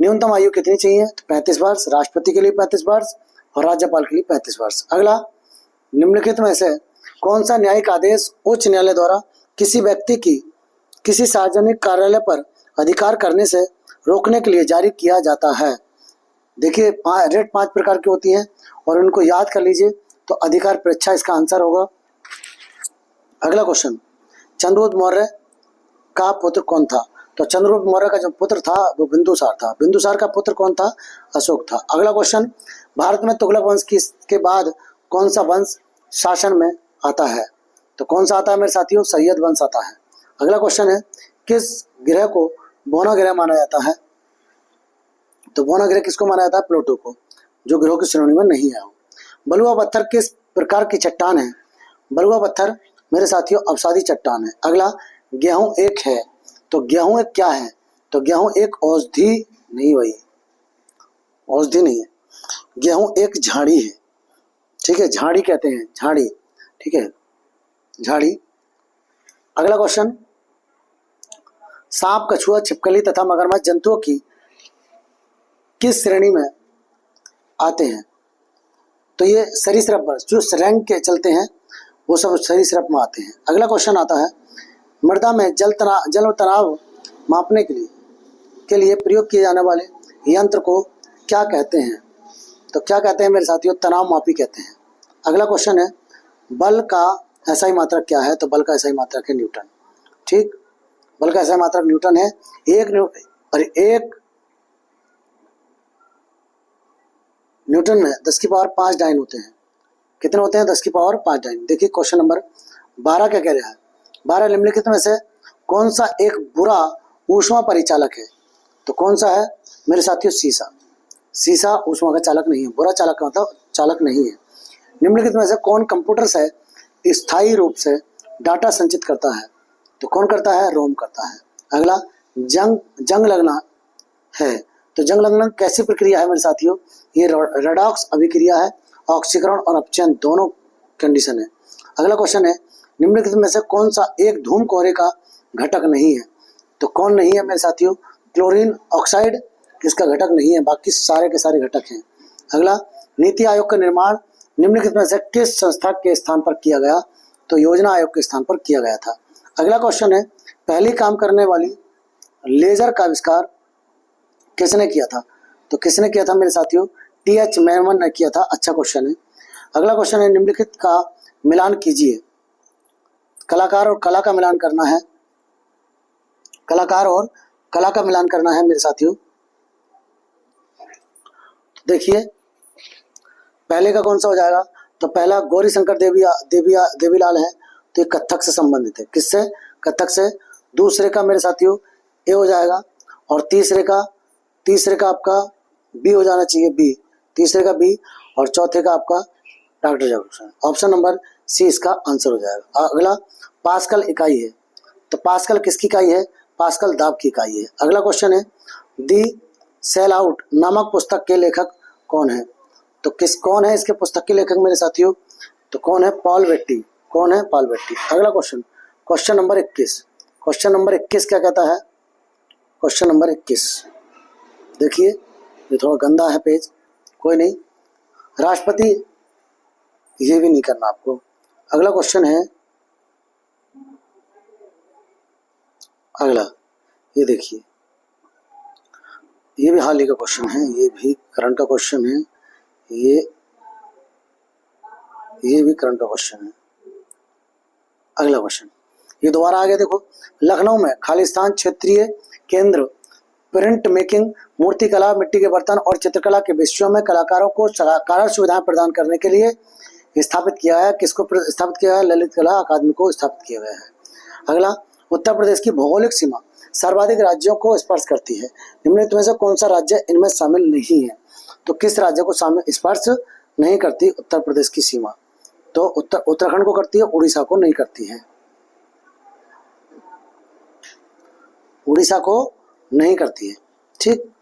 न्यूनतम आयु कितनी चाहिए? तो 35 वर्ष, राष्ट्रपति के लिए 35 वर्ष और राज्यपाल के लिए 35 वर्ष। अगला, निम्नलिखित में से कौन सा न्यायिक आदेश उच्च न्यायालय द्वारा किसी व्यक्ति की किसी सार्वजनिक कार्यालय पर अधिकार करने से रोकने के लिए जारी किया जाता है? देखिए, रेट 5 प्रकार की होती हैं और उनको याद कर लीजिए। तो अधिकार परीक्षा इसका आंसर होगा। अगला क्वेश्चन, चंद्रगुप्त मौर्य का पुत्र कौन था? तो चंद्रगुप्त मौर्य का जो पुत्र था वो बिंदुसार था। बिंदुसार का पुत्र कौन था? अशोक था। अगला क्वेश्चन, भारत में तुगलक वंश के बाद कौन सा वंश शासन में आता है? तो कौन सा आता है मेरे साथियों? सैयद वंश आता है। अगला क्वेश्चन है, किस ग्रह को बौना ग्रह माना जाता है? तो बौना ग्रह किसको माना जाता है? प्लूटो को, जो ग्रहों की श्रेणी में नहीं है। बलुआ पत्थर किस प्रकार की चट्टान है? बलुआ पत्थर मेरे साथियों अवसादी चट्टान है। अगला, गेहूं एक है, तो गेहूं एक क्या है? तो गेहूं एक औषधि नहीं भाई, औषधि नहीं है, गेहूं एक झाड़ी है, ठीक है, झाड़ी कहते हैं, झाड़ी, ठीक है, झाड़ी। अगला क्वेश्चन, सांप, कछुआ, छिपकली तथा मगरमच्छ जंतुओं की किस श्रेणी में आते हैं? तो ये सरीसृप वर्ग, जो रैंक के चलते हैं वो सब सरीसृप में आते हैं। अगला क्वेश्चन आता है, मृदा में जल तनाव मापने के लिए प्रयोग किए जाने वाले यंत्र को क्या कहते हैं? तो क्या कहते हैं मेरे साथियों, तनाव मापी कहते हैं। अगला क्वेश्चन है, बल का एसआई मात्रक क्या है? तो बल का एसआई मात्रक है न्यूटन। ठीक, बल का एसआई मात्रक न्यूटन है। एक न्यूटन में 10 की पावर 5 डाइन होते हैं। कितने होते हैं? 10 की पावर 5 डाइन। देखिए क्वेश्चन नंबर 12 क्या कह रहा है, 12 निम्नलिखित में से कौन सा एक बुरा ऊष्मा परिचालक है? तो कौन सा है मेरे साथियों? शीशा। शीशा ऊष्मा का चालक नहीं है, बुरा चालक का मतलब चालक नहीं है। निम्नलिखित में से कौन कंप्यूटर से स्थायी रूप से डाटा संचित करता है? तो कौन करता है? रोम करता है। अगला, जंग लगना है, तो जंग लगना कैसी प्रक्रिया है मेरे साथियों? ये रेडॉक्स अभिक्रिया है, ऑक्सीकरण और अपचयन दोनों कंडीशन है। अगला क्वेश्चन है, निम्नलिखित में से कौन सा एक धूम कोहरे का घटक नहीं है? तो कौन नहीं है मेरे साथियों? क्लोरीन ऑक्साइड इसका घटक नहीं है, बाकी सारे के सारे घटक हैं। अगला, नीति आयोग का निर्माण निम्नलिखित में से किस संस्था के स्थान पर किया गया? तो योजना आयोग के स्थान पर किया गया था। अगला क्वेश्चन है, पहली काम करने वाली लेजर का आविष्कार किसने किया था? तो किसने किया था मेरे साथियों? टी.एच. मेमन ने किया था। अच्छा क्वेश्चन है। अगला क्वेश्चन है, निम्नलिखित का मिलान कीजिए। कलाकार और कला का मिलान करना है, कलाकार और कला का मिलान करना है मेरे साथियों। देखिए पहले का कौन सा हो जाएगा? तो पहला गौरी शंकर देवीलाल है, तो ये कथक से संबंधित है। किससे? कथक से। दूसरे का मेरे साथियों ए हो जाएगा, और तीसरे का आपका बी हो जाना चाहिए, बी। तीसरे का बी, और चौथे का आपका doctor Johnson. Option number C इसका आंसर हो जाएगा। अगला, पास्कल इकाई है, तो पास्कल किसकी इकाई है? पास्कल दाब की इकाई है। अगला क्वेश्चन है, दी सेल आउट नामक पुस्तक के लेखक कौन है? तो कौन है इसके पुस्तक के लेखक मेरे साथियों? तो कौन है? पॉल वेट्टी। कौन है? पॉल वेट्टी। अगला क्वेश्चन नंबर 21। क्वेश्चन नंबर 21 क्या कहता है? क्वेश्चन नंबर 21 देखिए, ये थोड़ा गंदा है पेज, कोई नहीं, राष्ट्रपति ये भी नहीं करना आपको। अगला क्वेश्चन है, अगला ये देखिए, ये भी हाल ही का क्वेश्चन है, ये भी करंट का क्वेश्चन है, ये भी करंट का क्वेश्चन है। अगला क्वेश्चन ये दोबारा आ गया, देखो, लखनऊ में खालिस्तान क्षेत्रीय केंद्र प्रिंट मेकिंग, मूर्तिकला, मिट्टी के बर्तन और चित्रकला के विषयों में कलाकारों को कार्य सुविधाएं प्रदान करने के लिए स्थापित किया है। किसको स्थापित किया है? ललित कला अकादमी को स्थापित किया गया है। अगला, उत्तर प्रदेश की भौगोलिक सीमा सर्वाधिक राज्यों को स्पर्श करती है। निम्नलिखित में से कौन सा राज्य इनमें शामिल नहीं है? तो किस राज्य को स्पर्श नहीं करती उत्तर प्रदेश की सीमा? तो उत्तराखंड को करती है, उड़ीसा को नहीं करती है। उड़ीसा को नहीं करती है। ठीक,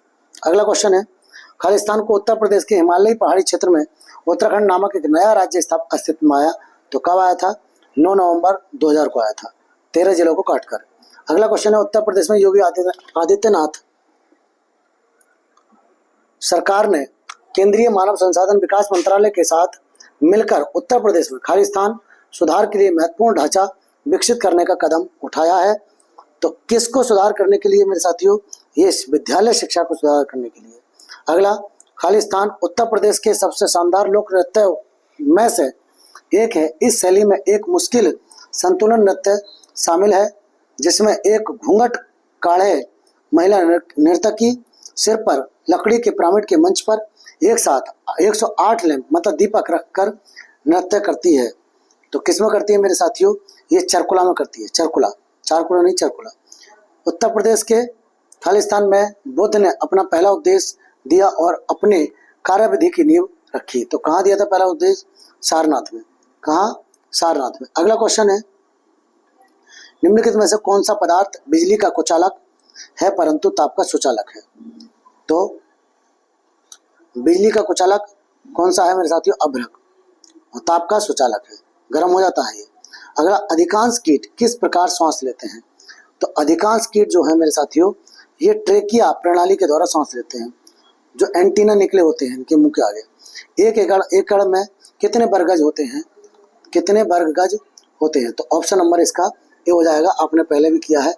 अगला क्वेश्चन है, खालिस्तान को उत्तर प्रदेश के हिमालयी पहाड़ी क्षेत्र में उत्तराखंड नामक एक नया राज्य अस्तित्व में आया, तो कब आया था? 9 नवंबर 2000 को आया था, 13 जिलों को काटकर। अगला क्वेश्चन है, उत्तर प्रदेश में योगी आदित्यनाथ सरकार ने केंद्रीय मानव संसाधन विकास मंत्रालय के साथ मिलकर उत्तर प्रदेश में खालिस्तान सुधार के लिए महत्वपूर्ण ढांचा विकसित करने का कदम उठाया है। तो किसको सुधार करने के लिए मेरे साथियों? ये विद्यालय शिक्षा को सुधार करने के लिए। अगला, खालिस्तान उत्तर प्रदेश के सबसे शानदार लोक नृत्य में से एक है। इस शैली में एक मुश्किल संतुलन नृत्य शामिल है, जिसमें एक घूंघट काढ़े महिला नर्तकी सिर पर लकड़ी के पिरामिड के मंच पर एक साथ 108 लैंप मतलब दीपक रखकर नृत्य करती है। तो किसमें करती है मेरे साथियों? ये चरकुला में करती है। चारकुला नहीं, चरकुला। उत्तर प्रदेश के खालिस्तान में बुद्ध ने अपना पहला उपदेश दिया और अपने कार्यविधि की नींव रखी। तो कहाँ दिया था पहला उपदेश? सारनाथ में। कहाँ? सारनाथ में। अगला क्वेश्चन है, निम्नलिखित में से कौन सा पदार्थ बिजली का कुचालक है परंतु ताप का सुचालक है? तो बिजली का कुचालक कौन सा है मेरे साथियों? अभ्रक। और ताप का सुचालक है, गर्म हो जाता है ये। अगला, अधिकांश कीट किस प्रकार सांस लेते हैं? तो अधिकांश कीट जो है मेरे साथियों, ये ट्रेकिया प्रणाली के द्वारा सांस लेते हैं, जो एंटीना निकले होते हैं इनके मुंह के आगे। एक एकड़ में कितने वर्ग गज होते हैं? कितने वर्ग गज होते हैं? तो ऑप्शन नंबर इसका ये हो जाएगा, आपने पहले भी किया है।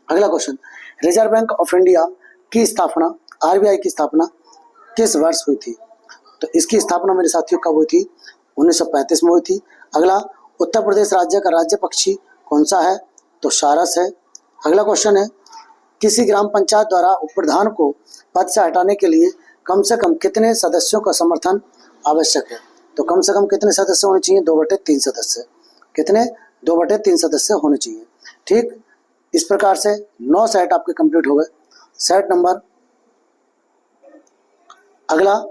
अगला question, reserve bank of India की स्थापना, आरबीआई की स्थापना किस वर्ष हुई थी? तो इसकी स्थापना मेरे साथियों कब हुई थी? 1935 में हुई थी। अगला, उत्तर प्रदेश राज्य का राज्य पक्षी कौन सा है? तो सारस है। अगला क्वेश्चन है, किसी ग्राम पंचायत द्वारा उप प्रधान को पद से हटाने के लिए कम से कम कितने सदस्यों का समर्थन आवश्यक है? तो कम से कम कितने सदस्य होने चाहिए? 2/3 सदस्य। कितने? 2/3 सदस्य होने चाहिए। ठीक, इस प्रकार से 9 सेट आपके कंप्लीट हो गए। सेट नंबर, अगला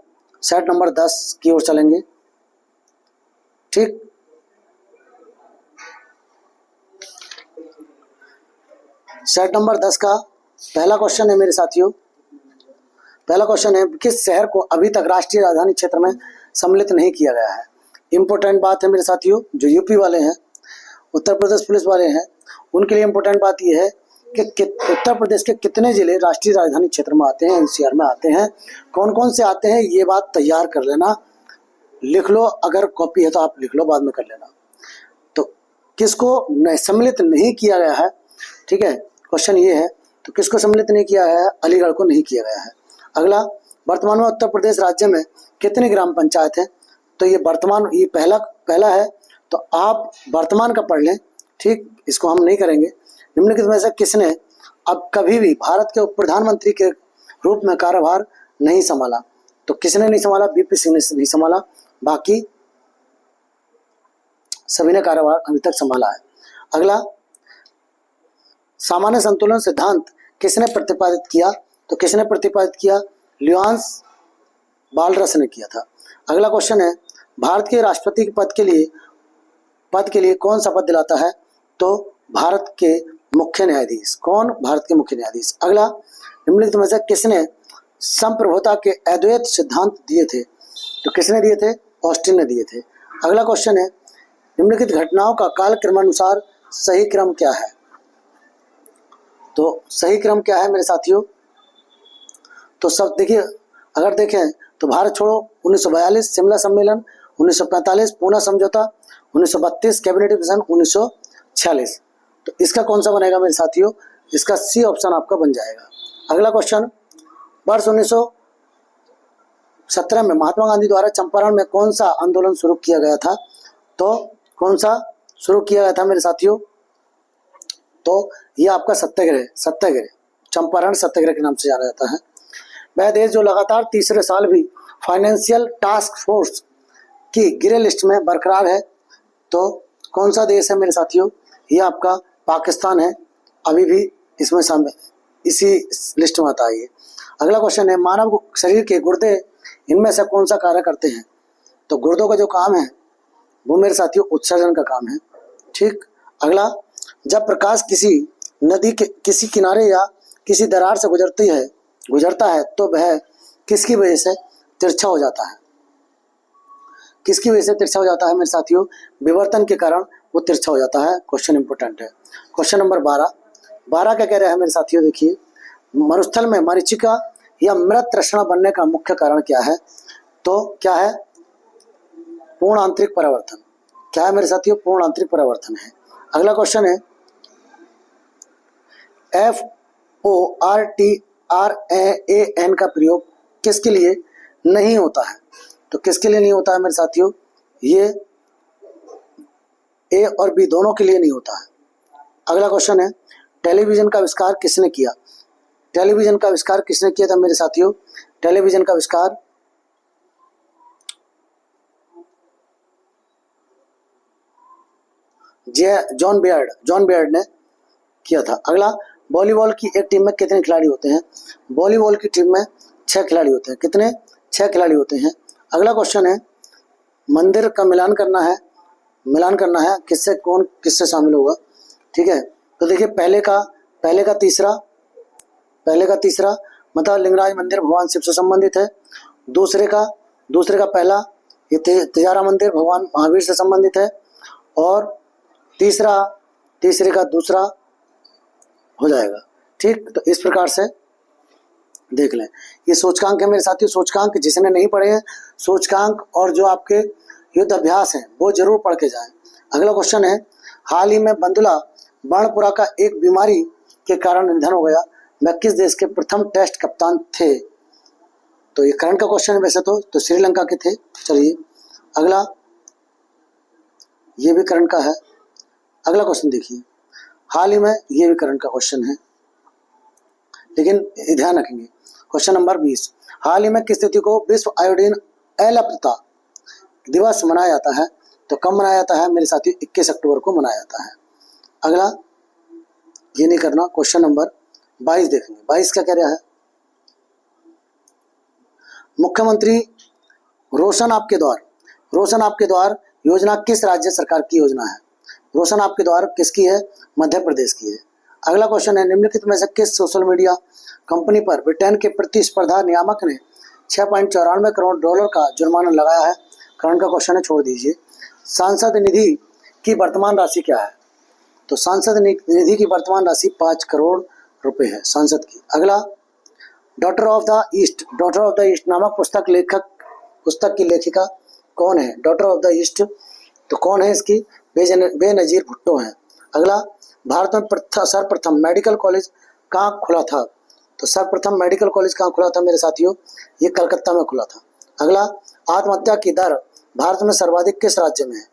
सेट नंबर 10 की ओर चलेंगे। ठीक, सेट नंबर 10 का पहला क्वेश्चन है मेरे साथियों, पहला क्वेश्चन है, किस शहर को अभी तक राष्ट्रीय राजधानी क्षेत्र में सम्मिलित नहीं किया गया है? इंपॉर्टेंट बात है मेरे साथियों, जो यूपी वाले हैं, उत्तर प्रदेश पुलिस वाले हैं, उनके लिए इंपॉर्टेंट बात यह है कि उत्तर प्रदेश के कितने जिले राष्ट्रीय राजधानी क्षेत्र में आते हैं, एनसीआर में आते हैं, कौन कौन से आते हैं, ये बात तैयार कर लेना, लिख लो, अगर कॉपी है तो आप लिख लो, बाद में कर लेना। तो किसको सम्मिलित नहीं किया गया है? ठीक है, क्वेश्चन ये है, तो किसको सम्मिलित नहीं किया गया है? अलीगढ़ को नहीं किया गया है। अगला, वर्तमान में उत्तर प्रदेश राज्य में कितनी ग्राम पंचायत है? तो ये वर्तमान, ये पहला है, तो आप वर्तमान का पढ़ लें। ठीक, इसको हम नहीं करेंगे। निम्नलिखित में से किसने अब कभी भी भारत के उप प्रधानमंत्री के रूप में कार्यभार नहीं संभाला? तो किसने नहीं संभाला? बीपी सिंह ने नहीं संभाला, बाकी सभी ने कार्यभार अभी तक संभाला है। अगला, सामान्य संतुलन सिद्धांत किसने प्रतिपादित किया? तो किसने प्रतिपादित किया? लियोन्स बालरस ने किया था। अगला क्वेश्चन है, भारत के राष्ट्रपति के पद के लिए कौन शपथ दिलाता है? तो भारत के मुख्य न्यायाधीश। कौन? भारत के मुख्य न्यायाधीश। अगला, निम्नलिखित में से किसने संप्रभुता के अद्वैत सिद्धांत दिए थे? तो किसने दिए थे? ऑस्टिन ने दिए थे। अगला क्वेश्चन है, निम्नलिखित घटनाओं का काल क्रमानुसार सही क्रम क्या है? तो सही क्रम क्या है मेरे साथियों? तो सब देखिए, अगर देखें तो भारत छोड़ो 1942, शिमला सम्मेलन 1945, पूना समझौता 1932, कैबिनेट डिसीजन 1946। तो इसका कौन सा बनेगा मेरे साथियों? इसका सी ऑप्शन आपका बन जाएगा। अगला क्वेश्चन, वर्ष 1917 में महात्मा गांधी द्वारा चंपारण में कौन सा आंदोलन शुरू किया गया था? तो कौन सा शुरू किया गया था मेरे साथियों? तो ये आपका सत्याग्रह, चंपारण सत्याग्रह के नाम से जाना जाता है। वह देश जो लगातार तीसरे साल भी फाइनेंशियल टास्क फोर्स की ग्रे लिस्ट में बरकरार है, तो कौन सा देश है मेरे साथियों? ये आपका पाकिस्तान है, अभी भी इसमें शामिल, इसी लिस्ट में आता है ये। अगला क्वेश्चन है, मानव शरीर के गुर्दे इनमें से कौन सा कार्य करते हैं? तो गुर्दों का जो काम है वो मेरे साथियों उत्सर्जन का काम है। ठीक, अगला, जब प्रकाश किसी नदी के किसी किनारे या किसी दरार से गुजरता है तो वह किसकी वजह से तिरछा हो जाता है? किसकी वजह से तिरछा हो जाता है मेरे साथियों? विवर्तन के कारण वो तिरछा हो जाता है। क्वेश्चन इंपोर्टेंट है। क्वेश्चन नंबर 12 क्या कह रहे हैं मेरे साथियों? देखिए, मरुस्थल में मरीचिका या मृत तृष्णा बनने का मुख्य कारण क्या है? तो क्या है? पूर्ण आंतरिक परावर्तन। क्या है मेरे साथियों? पूर्ण आंतरिक परावर्तन है। अगला क्वेश्चन है, FORTRAN का प्रयोग किसके लिए नहीं होता है? तो किसके लिए नहीं होता है मेरे साथियों? ये ए और बी दोनों के लिए नहीं होता है। अगला क्वेश्चन है, टेलीविजन का आविष्कार किसने किया? टेलीविजन का आविष्कार किसने किया था मेरे साथियों? टेलीविजन का आविष्कार जॉन बेयर्ड ने किया था। अगला, वॉलीबॉल की एक टीम में कितने खिलाड़ी होते हैं? वॉलीबॉल की टीम में 6 खिलाड़ी होते हैं। कितने? 6 खिलाड़ी होते हैं। अगला क्वेश्चन है, मंदिर का मिलान करना है, किससे कौन किससे शामिल होगा? ठीक है, तो देखिए, पहले का तीसरा मतलब लिंगराज मंदिर भगवान शिव से संबंधित है। दूसरे का पहला ये तिजारा मंदिर भगवान महावीर से संबंधित है, और तीसरे का दूसरा हो जाएगा। ठीक, तो इस प्रकार से देख लें। ये सूचकांक है मेरे साथियों। सूचकांक जिसने नहीं पढ़े हैं, सूचकांक और जो आपके युद्ध अभ्यास हैं वो जरूर पढ़ के जाएं। अगला क्वेश्चन है, हाल ही में बंदुला बाणपुरा का एक बीमारी के कारण निधन हो गया। वह किस देश के प्रथम टेस्ट कप्तान थे? तो ये करंट का क्वेश्चन है वैसे तो श्रीलंका के थे। चलिए अगला, ये भी करंट का है। अगला क्वेश्चन देखिए, हाल ही में, ये भी करंट का क्वेश्चन है, लेकिन ध्यान रखेंगे। क्वेश्चन नंबर 20, हाल ही में किस तिथि को विश्व आयोडीन अलपता दिवस मनाया जाता है? तो कब मनाया जाता है मेरे साथियों? 21 अक्टूबर को मनाया जाता है। अगला, ये नहीं करना। क्वेश्चन नंबर 22 देखेंगे। 22 क्या कह रहा है? मुख्यमंत्री रोशन आपके द्वार योजना किस राज्य सरकार की योजना है? रोशन आपके द्वार किसकी है? मध्य प्रदेश की है। अगला क्वेश्चन है, निम्नलिखित में से किस सोशल मीडिया कंपनी पर ब्रिटेन के प्रतिस्पर्धा नियामक ने 6.94 करोड़ डॉलर का जुर्माना लगाया है? करंट का क्वेश्चन है, छोड़ दीजिए। सांसद निधि की वर्तमान राशि क्या है? तो सांसद निधि की वर्तमान राशि 5 करोड़ रुपए है सांसद की। अगला, डॉटर ऑफ द ईस्ट नामक पुस्तक की लेखिका कौन है? डॉटर ऑफ द ईस्ट तो कौन है इसकी? बेनजीर भुट्टो है। अगला, भारत में सर्वप्रथम मेडिकल कॉलेज कहाँ खुला था? तो सर्वप्रथम मेडिकल कॉलेज कहाँ खुला था मेरे साथियों? ये कलकत्ता में खुला था। अगला, आत्महत्या की दर भारत में सर्वाधिक किस राज्य में है?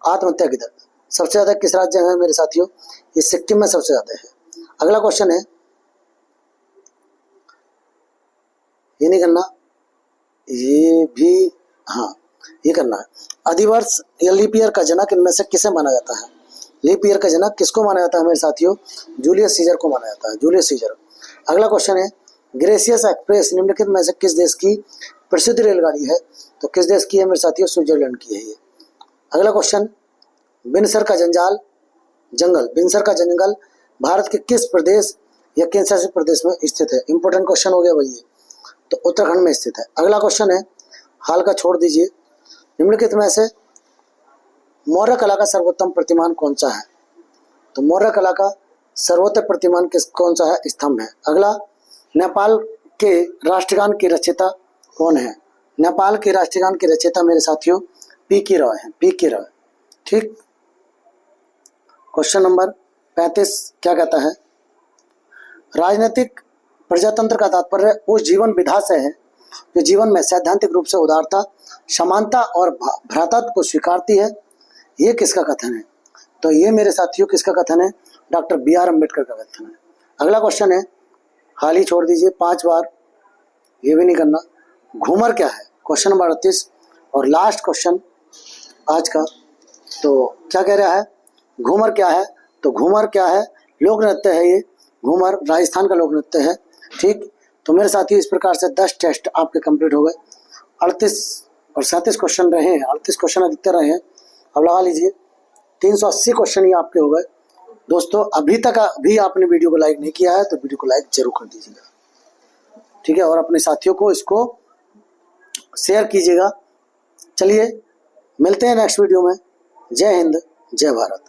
आत्महत्या की दर सबसे ज्यादा किस राज्य में है मेरे साथियों? ये सिक्किम में सबसे ज्यादा है। अगला क्वेश्चन है, ये नहीं करना, ये भी, हाँ ये करना है। अधिवर्ष या लीप ईयर का जनक इनमें से किसे माना जाता है? लीप ईयर का जनक किसको माना जाता है मेरे साथियों? जूलियस सीजर को माना जाता है, जूलियस सीजर। अगला क्वेश्चन है, ग्रेसियस एक्सप्रेस निम्नलिखित में से किस देश की प्रसिद्ध रेलगाड़ी है? तो किस देश की है मेरे साथियों? स्विट्जरलैंड की है ये। अगला क्वेश्चन, बिनसर का जंगल भारत के किस प्रदेश या केंद्र शासित प्रदेश में स्थित है? इंपॉर्टेंट क्वेश्चन हो गया भाई ये, तो उत्तराखंड में स्थित है। अगला क्वेश्चन है, हाल का छोड़ दीजिए, निम्नलिखित में से मौर्य कला का सर्वोत्तम प्रतिमान कौन सा है? तो मौर्य कला का सर्वोत्तम प्रतिमान कौन सा है? स्तंभ है। अगला, नेपाल के राष्ट्रगान की रचयिता कौन है? नेपाल के राष्ट्रगान की रचयिता मेरे साथियों पी.के. रॉय है, पी.के. रॉय। ठीक। क्वेश्चन नंबर 35 क्या कहता है? राजनीतिक प्रजातंत्र का तात्पर्य उस जीवन विधा से है जो जीवन में सैद्धांतिक रूप से उदारता, समानता और भ्रातृत्व को स्वीकारती है। ये किसका कथन है? तो ये मेरे साथियों किसका कथन है? Doctor B R. अम्बेडकर का कथन है। अगला क्वेश्चन है, हाल ही छोड़ दीजिए 5 बार, ये भी नहीं करना। घूमर क्या है? क्वेश्चन नंबर 38 और लास्ट क्वेश्चन आज का। तो क्या कह रहा है? घूमर क्या है? तो घूमर क्या है? लोक नृत्य है ये। घूमर राजस्थान का लोक नृत्य है। ठीक। तो मेरे साथियों इस प्रकार से 10 टेस्ट आपके कंप्लीट हो गए। 38 और 37 क्वेश्चन रहे हैं, 38 क्वेश्चन अधिकतर रहे हैं। अब लगा लीजिए 380 क्वेश्चन ही आपके हो गए। दोस्तों अभी तक अभी आपने वीडियो को लाइक नहीं किया है तो वीडियो को लाइक जरूर कर दीजिएगा, ठीक है, और अपने साथियों को इसको शेयर कीजिएगा। चलिए मिलते हैं नेक्स्ट वीडियो में। जय हिंद, जय भारत।